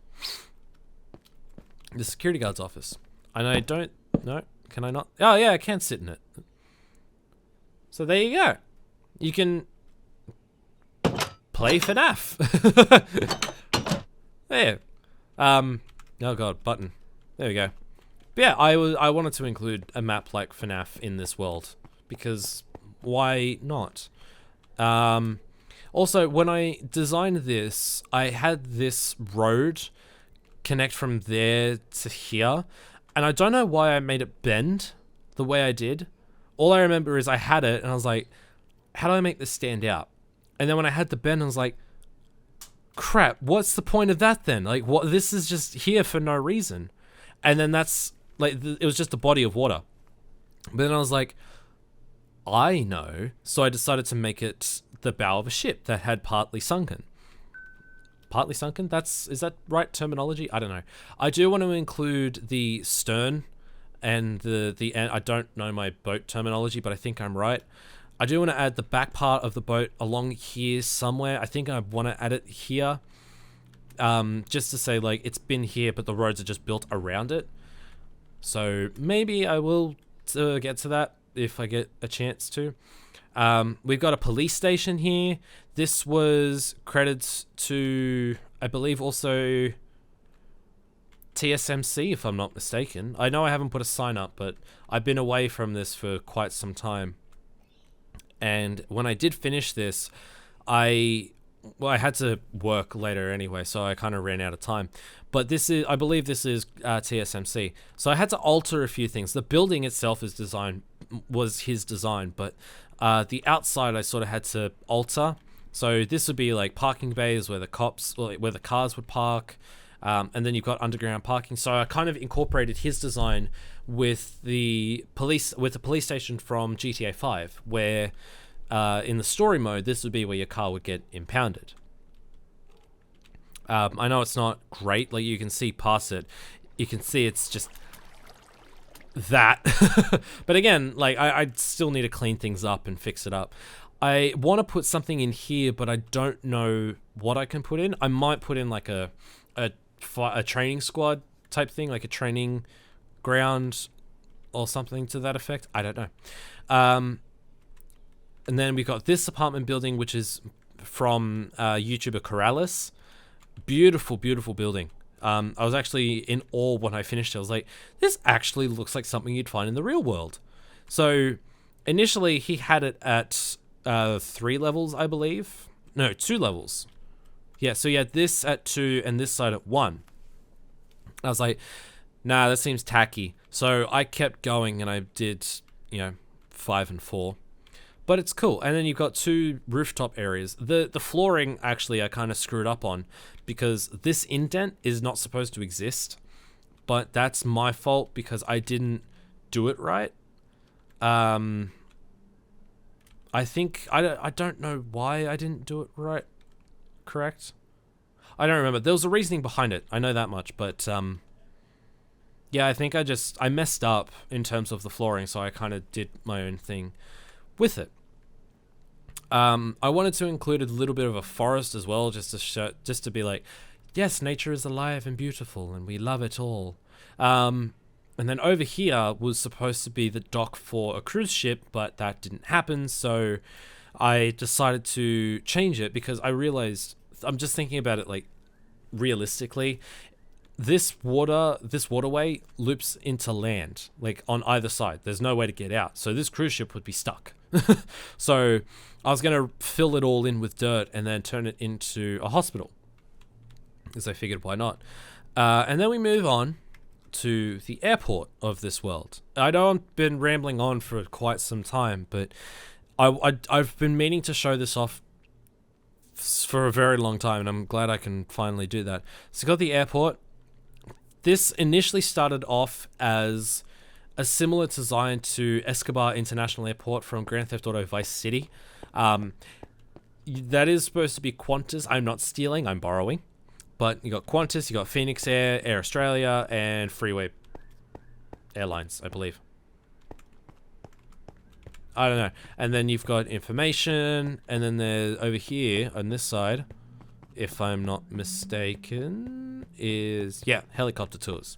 The security guard's office. And I don't know. Can I not? Oh yeah, I can sit in it. So there you go. You can play FNAF. There. Oh god, button. There we go. But yeah, I wanted to include a map like FNAF in this world because why not? Also, when I designed this, I had this road connect from there to here, and I don't know why I made it bend the way I did. All I remember is I had it, and I was like, how do I make this stand out? And then when I had the bend, I was like, crap, what's the point of that then? Like, what? This is just here for no reason. And then that's, like, it was just a body of water. But then I was like, I know. So I decided to make it the bow of a ship that had partly sunken. Partly sunken? Is that right terminology? I don't know. I do want to include the stern and the end. I don't know my boat terminology, but I think I'm right. I do want to add the back part of the boat along here somewhere. I think I want to add it here. Just to say, like, it's been here, but the roads are just built around it. So maybe I will get to that if I get a chance to. We've got a police station here. This was credits to, I believe, also TSMC, if I'm not mistaken. I know I haven't put a sign up, but I've been away from this for quite some time. And when I did finish this, I had to work later anyway, so I kind of ran out of time. But I believe this is TSMC. So I had to alter a few things. The building itself was his design, but the outside I sort of had to alter. So this would be like parking bays where the cars would park, and then you've got underground parking. So I kind of incorporated his design with the police station from GTA 5, where in the story mode this would be where your car would get impounded. I know it's not great, like you can see past it. You can see it's just that. But again, like I still need to clean things up and fix it up. I want to put something in here, but I don't know what I can put in. I might put in like a training squad type thing, like a training ground or something to that effect. I don't know. And then we've got this apartment building, which is from YouTuber Corrales. Beautiful, beautiful building. I was actually in awe when I finished it. I was like, this actually looks like something you'd find in the real world. So initially he had it at 3 levels, I believe. No, 2 levels. Yeah, so you had this at 2 and this side at 1. I was like, nah, that seems tacky. So I kept going and I did, 5 and 4. But it's cool. And then you've got 2 rooftop areas. The flooring, actually, I kind of screwed up on because this indent is not supposed to exist. But that's my fault because I didn't do it right. I think, I don't know why I didn't do it right. Correct? I don't remember. There was a reasoning behind it. I know that much. But Yeah, I think I messed up in terms of the flooring, so I kind of did my own thing with it. I wanted to include a little bit of a forest as well, just to be like, yes, nature is alive and beautiful, and we love it all. And then over here was supposed to be the dock for a cruise ship, but that didn't happen, so I decided to change it because I realized, I'm just thinking about it like realistically, this waterway loops into land, like on either side. There's no way to get out, so this cruise ship would be stuck. So I was going to fill it all in with dirt and then turn it into a hospital, because I figured, why not? And then we move on to the airport of this world. I know I've been rambling on for quite some time, but I've been meaning to show this off for a very long time, and I'm glad I can finally do that. So got the airport. This initially started off as a similar design to Escobar International Airport from Grand Theft Auto Vice City. That is supposed to be Qantas. I'm not stealing, I'm borrowing. But you got Qantas, you got Phoenix Air, Air Australia, and Freeway Airlines, I believe. I don't know. And then you've got information, and then there's over here on this side, if I'm not mistaken, is, yeah, helicopter tours.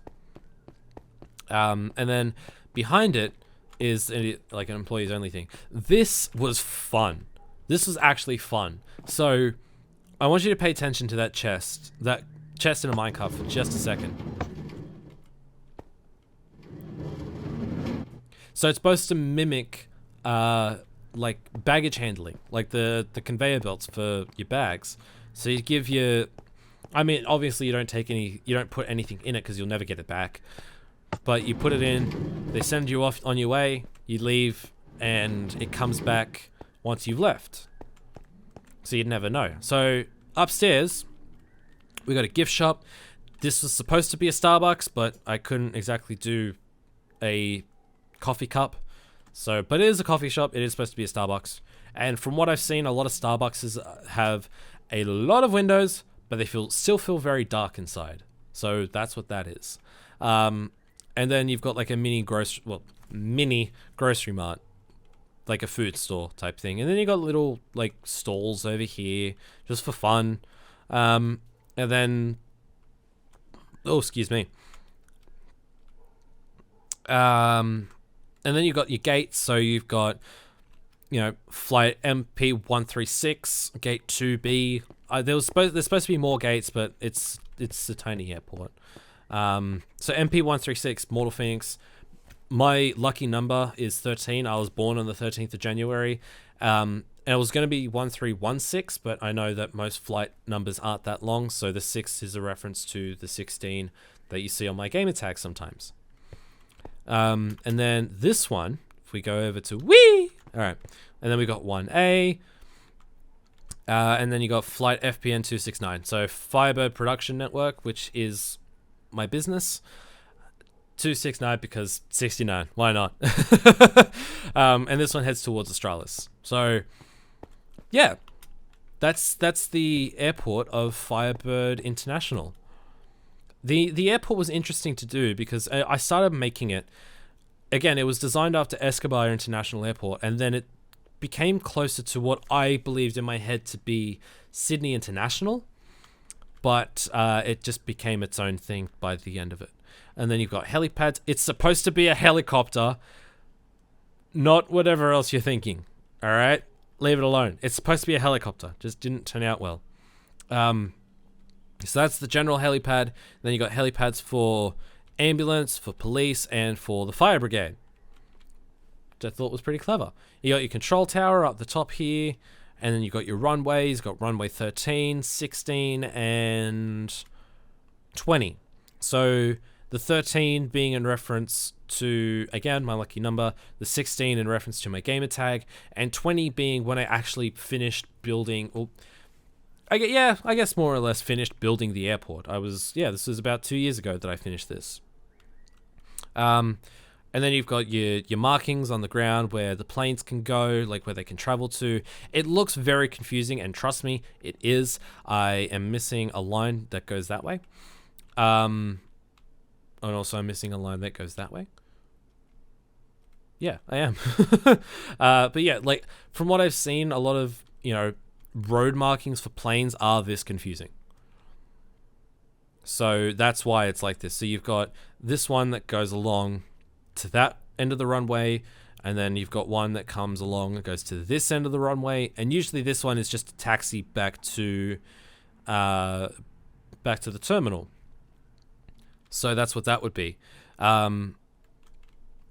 And then behind it is like an employees only thing. This was fun. This was actually fun. So I want you to pay attention to that chest in a minecart for just a second. So it's supposed to mimic like baggage handling, like the conveyor belts for your bags. So you give your, I mean, obviously you don't put anything in it because you'll never get it back. But you put it in, they send you off on your way, you leave, and it comes back once you've left. So you'd never know. So upstairs, we got a gift shop. This was supposed to be a Starbucks, but I couldn't exactly do a coffee cup. So, but it is a coffee shop. It is supposed to be a Starbucks. And from what I've seen, a lot of Starbucks have a lot of windows, but they still feel very dark inside. So that's what that is. And then you've got like a mini grocery mart, like a food store type thing. And then you got little like stalls over here just for fun. And then, oh, excuse me. And then you've got your gates. So you've got, you know, flight MP136, gate 2B. There's supposed to be more gates, but it's a tiny airport. So MP136, Mortal Phoenix. My lucky number is 13. I was born on the 13th of January. And it was going to be 1316, but I know that most flight numbers aren't that long, so the 6 is a reference to the 16 that you see on my gamer tag sometimes. And then this one, if we go over to Wii, all right, and then we got 1A, and then you got flight FPN 269, so Firebird Production Network, which is my business. 269 because 69, why not? And this one heads towards Australis. So yeah, that's the airport of Firebird International. The airport was interesting to do because I started making it. Again, it was designed after Escobar International Airport, and then it became closer to what I believed in my head to be Sydney International, but it just became its own thing by the end of it. And then you've got helipads. It's supposed to be a helicopter, not whatever else you're thinking. All right? Leave it alone. It's supposed to be a helicopter. Just didn't turn out well. So that's the general helipad. Then you got helipads for ambulance, for police, and for the fire brigade, which I thought was pretty clever. You got your control tower up the top here, and then you got your runways. You got runway 13, 16, and 20. So the 13 being in reference to, again, my lucky number, the 16 in reference to my gamer tag, and 20 being when I actually finished building, or I guess more or less finished building the airport. This was about 2 years ago that I finished this. And then you've got your markings on the ground where the planes can go, like where they can travel to. It looks very confusing, and trust me, it is. I am missing a line that goes that way. And also I'm missing a line that goes that way. Yeah, I am. But yeah, like from what I've seen, a lot of, you know, road markings for planes are this confusing. So that's why it's like this. So you've got this one that goes along to that end of the runway, and then you've got one that comes along and goes to this end of the runway, and usually this one is just a taxi back to the terminal. So that's what that would be.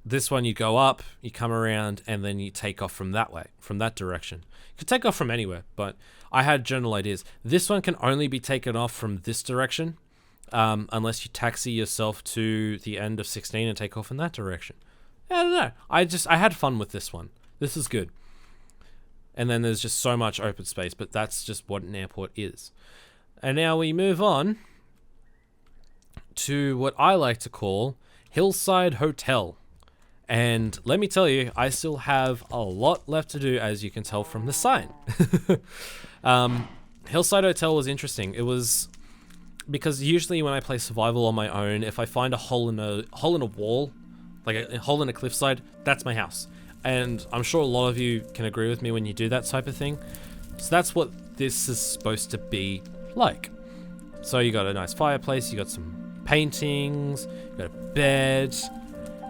This one, you go up, you come around, and then you take off from that way, from that direction. You could take off from anywhere, but I had general ideas. This one can only be taken off from this direction, unless you taxi yourself to the end of 16 and take off in that direction. I don't know. I had fun with this one. This is good. And then there's just so much open space, but that's just what an airport is. And now we move on to what I like to call Hillside Hotel. And let me tell you, I still have a lot left to do, as you can tell from the sign. Hillside Hotel was interesting. It was because usually when I play survival on my own, if I find a hole in a wall, like a hole in a cliffside, that's my house. And I'm sure a lot of you can agree with me when you do that type of thing. So that's what this is supposed to be like. So you got a nice fireplace, you got some paintings, you got a bed.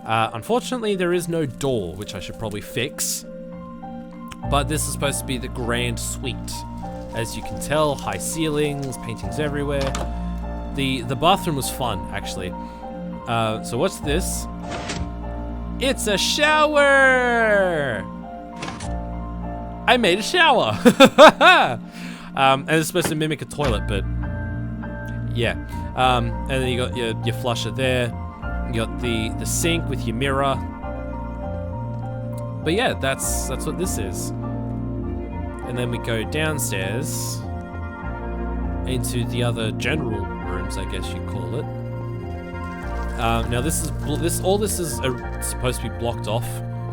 Unfortunately, there is no door, which I should probably fix. But this is supposed to be the grand suite. As you can tell, high ceilings, paintings everywhere. The bathroom was fun, actually. So what's this? It's a shower! I made a shower! And it's supposed to mimic a toilet, but yeah. And then you got your flusher there. You got the sink with your mirror. But yeah, that's what this is. And then we go downstairs into the other general rooms, I guess you'd call it. Now all this is supposed to be blocked off,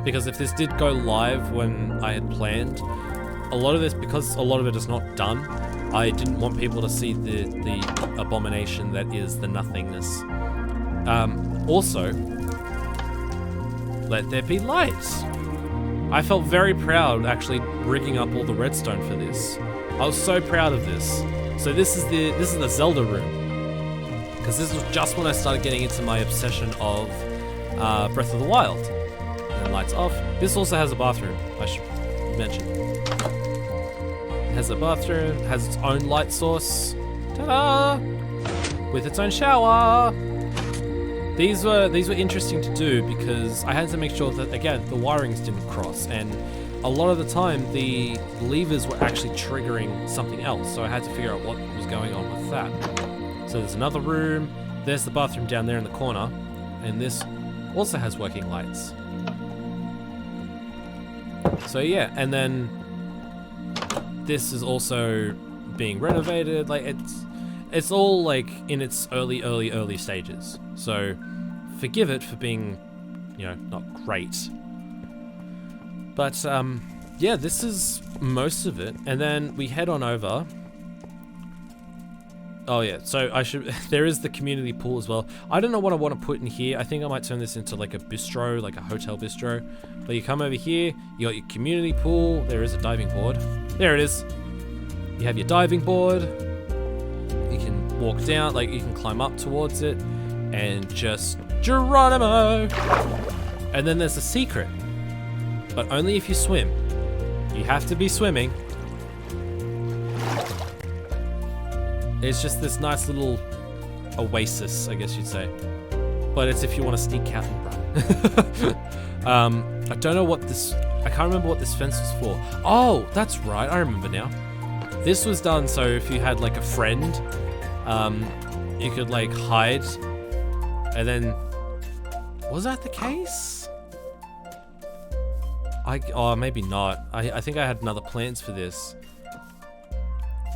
because if this did go live when I had planned, because a lot of it is not done, I didn't want people to see the abomination that is the nothingness. Also, let there be lights. I felt very proud actually rigging up all the redstone for this. I was so proud of this. So this is the Zelda room, because this was just when I started getting into my obsession of Breath of the Wild. And lights off. This also has a bathroom, I should mention. It has a bathroom, has its own light source. Ta-da! With its own shower. These were interesting to do because I had to make sure that, again, the wirings didn't cross, and a lot of the time the levers were actually triggering something else, so I had to figure out what was going on with that. So there's another room, there's the bathroom down there in the corner, and this also has working lights. So yeah, and then this is also being renovated. Like it's all like in its early stages. So forgive it for being, not great. But yeah, this is most of it. And then we head on over. Oh yeah, so there is the community pool as well. I don't know what I want to put in here. I think I might turn this into like a bistro, like a hotel bistro. But you come over here, you got your community pool. There is a diving board. There it is. You have your diving board. You can walk down, like you can climb up towards it and just Geronimo. And then there's a secret, but only if you swim. You have to be swimming. It's just this nice little oasis, I guess you'd say. But it's if you want to sneak out and run. I don't know what this... I can't remember what this fence was for. Oh, that's right. I remember now. This was done so if you had like a friend, you could like hide. And then... Was that the case? Maybe not. I think I had another plans for this.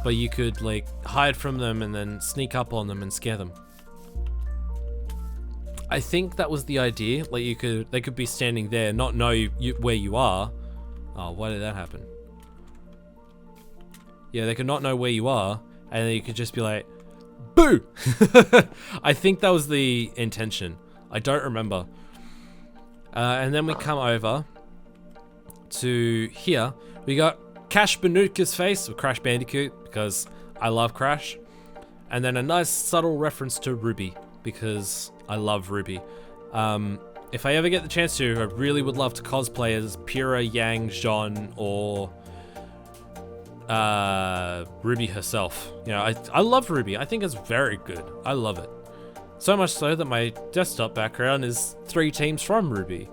But you could like hide from them and then sneak up on them and scare them. I think that was the idea. Like they could be standing there, not know where you are. Oh, why did that happen? Yeah, they could not know where you are, and then you could just be like, Boo! I think that was the intention. I don't remember. And then we come over to here. We got Cash Banuka's face with Crash Bandicoot, because I love Crash. And then a nice subtle reference to Ruby, because I love Ruby. If I ever get the chance to, I really would love to cosplay as Pyrrha, Yang, Jean, or Ruby herself. You know, I love Ruby. I think it's very good. I love it. So much so that my desktop background is 3 teams from Ruby.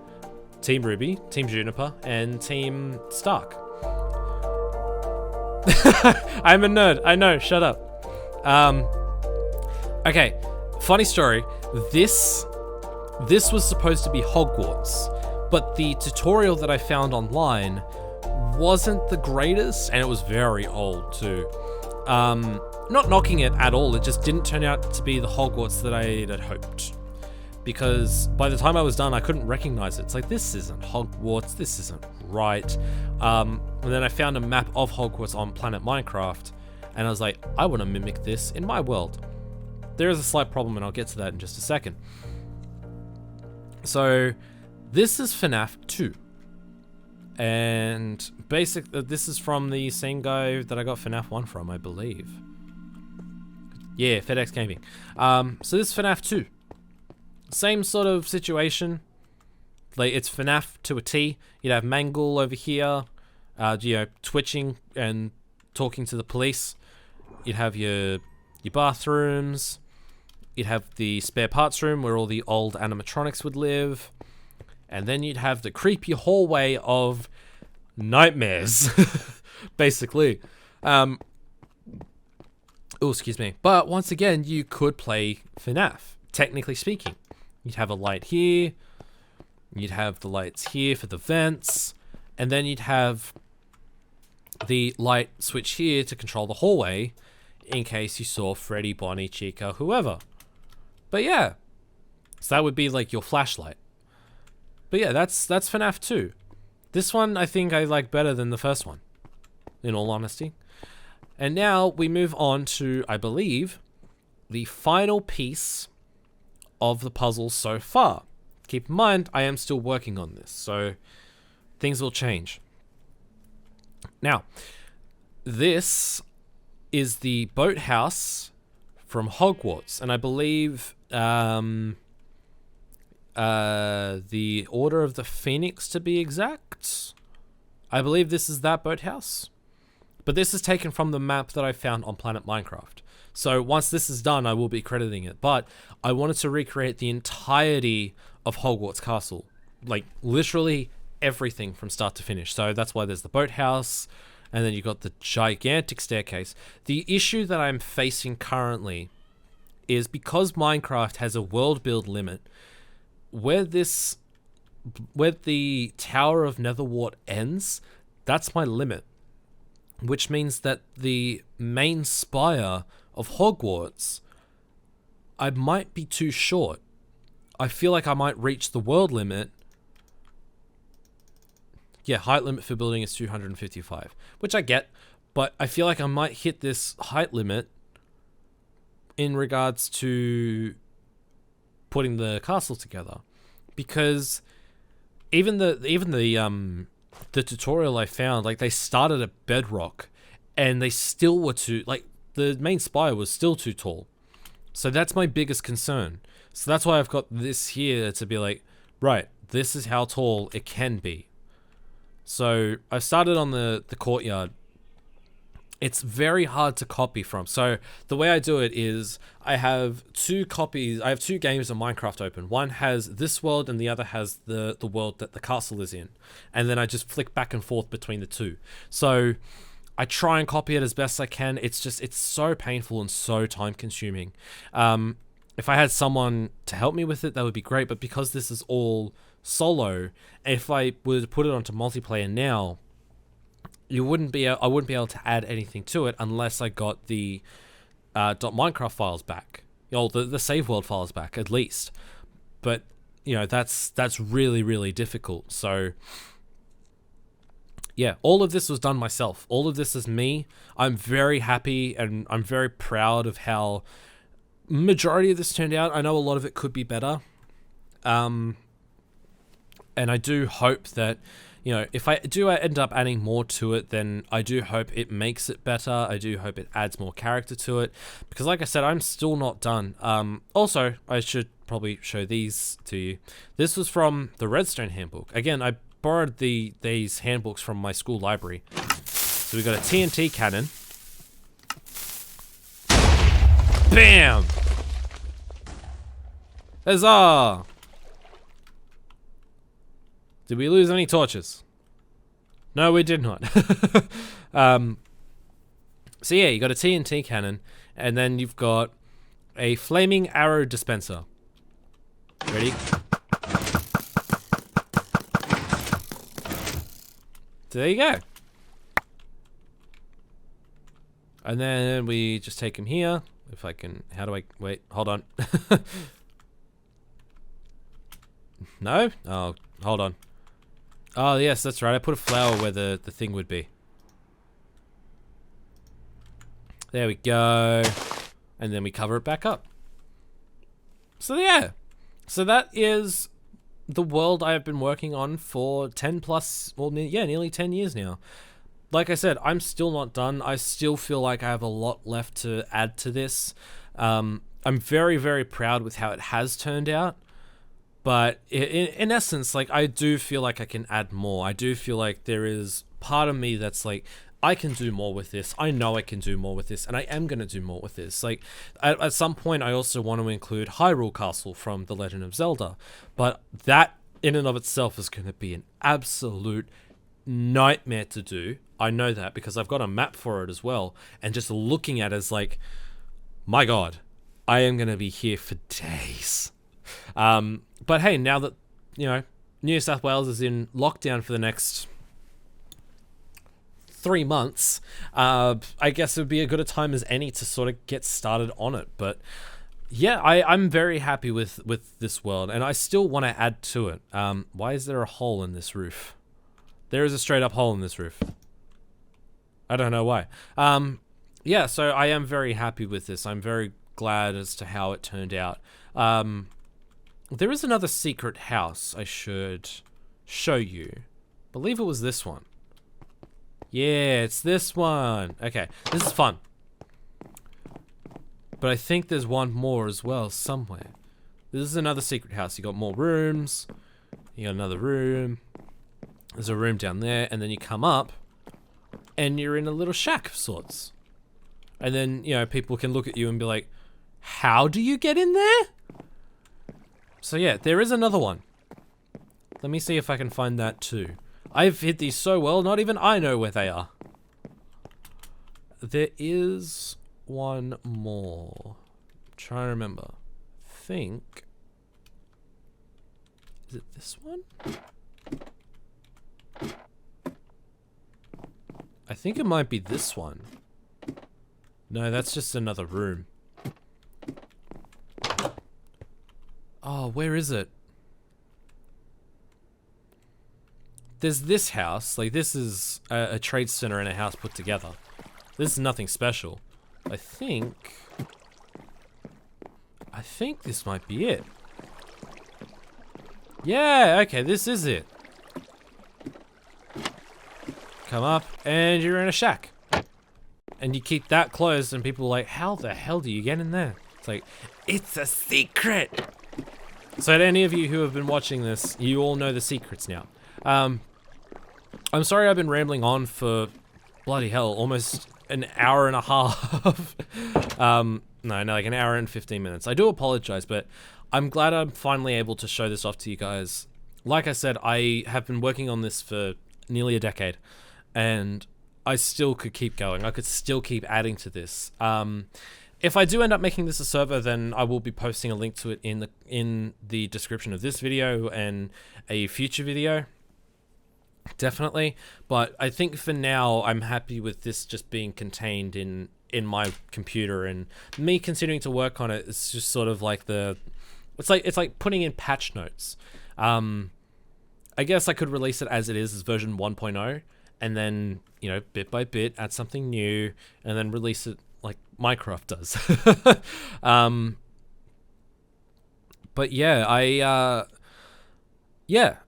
Team Ruby, Team Juniper, and Team Stark. I'm a nerd. I know, shut up. Okay, funny story. This was supposed to be Hogwarts, but the tutorial that I found online wasn't the greatest, and it was very old too. Not knocking it at all, it just didn't turn out to be the Hogwarts that I had hoped. Because by the time I was done, I couldn't recognize it. It's like, this isn't Hogwarts, this isn't right. And then I found a map of Hogwarts on Planet Minecraft, and I was like, I want to mimic this in my world. There is a slight problem, and I'll get to that in just a second. So, this is FNAF 2. And this is from the same guy that I got FNAF 1 from, I believe. Yeah, FedEx Gaming. So this is FNAF 2. Same sort of situation. Like, it's FNAF to a T. You'd have Mangle over here, you know, twitching and talking to the police. You'd have your bathrooms. You'd have the spare parts room where all the old animatronics would live. And then you'd have the creepy hallway of nightmares, basically. Oh, excuse me. But once again, you could play FNAF, technically speaking. You'd have a light here. You'd have the lights here for the vents. And then you'd have the light switch here to control the hallway in case you saw Freddy, Bonnie, Chica, whoever. But yeah, so that would be like your flashlight. But yeah, that's FNAF 2. This one I think I like better than the first one, in all honesty. And now we move on to, I believe, the final piece of the puzzle so far. Keep in mind, I am still working on this, so things will change. Now, this is the boathouse from Hogwarts, and I believe the Order of the Phoenix, to be exact. I believe this is that boathouse. But this is taken from the map that I found on Planet Minecraft. So once this is done, I will be crediting it. But I wanted to recreate the entirety of Hogwarts Castle. Like, literally everything from start to finish. So that's why there's the boathouse, and then you've got the gigantic staircase. The issue that I'm facing currently is because Minecraft has a world build limit, where the Tower of Netherwart ends, that's my limit. Which means that the main spire of Hogwarts, I might be too short. I feel like I might reach the world limit. Yeah, height limit for building is 255, which I get, but I feel like I might hit this height limit in regards to putting the castle together, because even the tutorial I found, like, they started at bedrock and they still were too, like, the main spire was still too tall. So that's my biggest concern. So that's why I've got this here to be like, right, this is how tall it can be. So I started on the courtyard. It's very hard to copy from. So the way I do it is I have two games of Minecraft open. One has this world and the other has the world that the castle is in. And then I just flick back and forth between the two. So I try and copy it as best I can. It's so painful and so time consuming. If I had someone to help me with it, that would be great. But because this is all solo, if I were to put it onto multiplayer now, I wouldn't be able to add anything to it unless I got the .minecraft files back, the save world files back at least. But that's really, really difficult. So yeah, all of this was done myself. All of this is me. I'm very happy and I'm very proud of how majority of this turned out. I know a lot of it could be better. And I do hope that, you know, if I do end up adding more to it, then I do hope it makes it better. I do hope it adds more character to it. Because like I said, I'm still not done. Also, I should probably show these to you. This was from the Redstone handbook. Again, I borrowed these handbooks from my school library. So we got a TNT cannon. Bam! Huzzah! Did we lose any torches? No, we did not. So yeah, you got a TNT cannon, and then you've got a flaming arrow dispenser. Ready? So there you go. And then we just take him here. If I can, how do I, wait, hold on. No? Oh, hold on. Oh, yes, that's right. I put a flower where the thing would be. There we go. And then we cover it back up. So, yeah. So that is the world I have been working on for 10 plus, well, yeah, nearly 10 years now. Like I said, I'm still not done. I still feel like I have a lot left to add to this. I'm very, very proud with how it has turned out. But in essence, like, I do feel like I can add more. I do feel like there is part of me that's like, I can do more with this. I know I can do more with this, and I am going to do more with this. Like, at some point, I also want to include Hyrule Castle from The Legend of Zelda. But that, in and of itself, is going to be an absolute nightmare to do. I know that because I've got a map for it as well. And just looking at it is like, my God, I am going to be here for days. But hey, now that, you know, New South Wales is in lockdown for the next 3 months, I guess it would be as good a time as any to sort of get started on it. But yeah, I'm very happy with this world, and I still want to add to it. Why is there a hole in this roof? There is a straight up hole in this roof. I don't know why. Yeah, so I am very happy with this. I'm very glad as to how it turned out. There is another secret house I should show you. I believe it was this one. Yeah, it's this one. Okay, this is fun. But I think there's one more as well somewhere. This is another secret house. You got more rooms. You got another room. There's a room down there, and then you come up, and you're in a little shack of sorts. And then, you know, people can look at you and be like, how do you get in there? So yeah, there is another one. Let me see if I can find that too. I've hit these so well, not even I know where they are. There is one more. I'm trying to remember. I think... Is it this one? I think it might be this one. No, that's just another room. Oh, where is it? There's this house. Like, this is a trade center and a house put together. This is nothing special. I think this might be it. Yeah, okay, this is it. Come up, and you're in a shack. And you keep that closed, and people are like, how the hell do you get in there? It's like, it's a secret! So to any of you who have been watching this, you all know the secrets now. I'm sorry I've been rambling on for, bloody hell, almost an hour and a half. No, like an hour and 15 minutes. I do apologize, but I'm glad I'm finally able to show this off to you guys. Like I said, I have been working on this for nearly a decade, and I still could keep going. I could still keep adding to this. If I do end up making this a server, then I will be posting a link to it in the description of this video and a future video. Definitely. But I think for now, I'm happy with this just being contained in my computer, and me continuing to work on it. It's just sort of like it's like putting in patch notes. I guess I could release it as it is, as version 1.0, and then, you know, bit by bit, add something new, and then release it like Minecraft does. But yeah,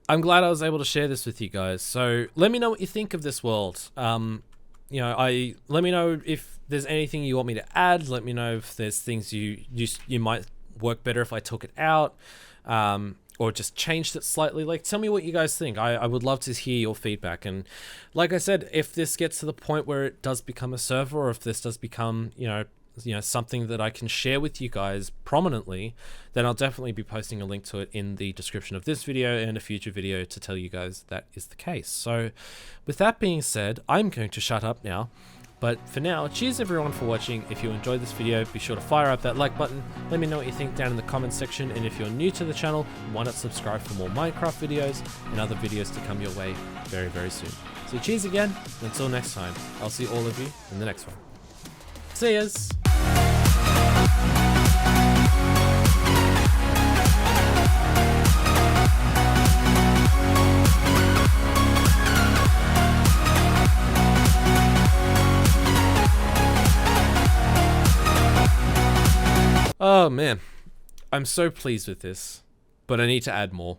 I'm glad I was able to share this with you guys. So let me know what you think of this world. You know, let me know if there's anything you want me to add. Let me know if there's things you might work better if I took it out, or just changed it slightly. Like, tell me what you guys think. I would love to hear your feedback. And like I said, if this gets to the point where it does become a server, or if this does become, you know, something that I can share with you guys prominently, then I'll definitely be posting a link to it in the description of this video and a future video to tell you guys that is the case. So with that being said, I'm going to shut up now. But for now, cheers everyone for watching. If you enjoyed this video, be sure to fire up that like button. Let me know what you think down in the comments section. And if you're new to the channel, why not subscribe for more Minecraft videos and other videos to come your way very, very soon. So cheers again. Until next time, I'll see all of you in the next one. See yas. Oh man, I'm so pleased with this, but I need to add more.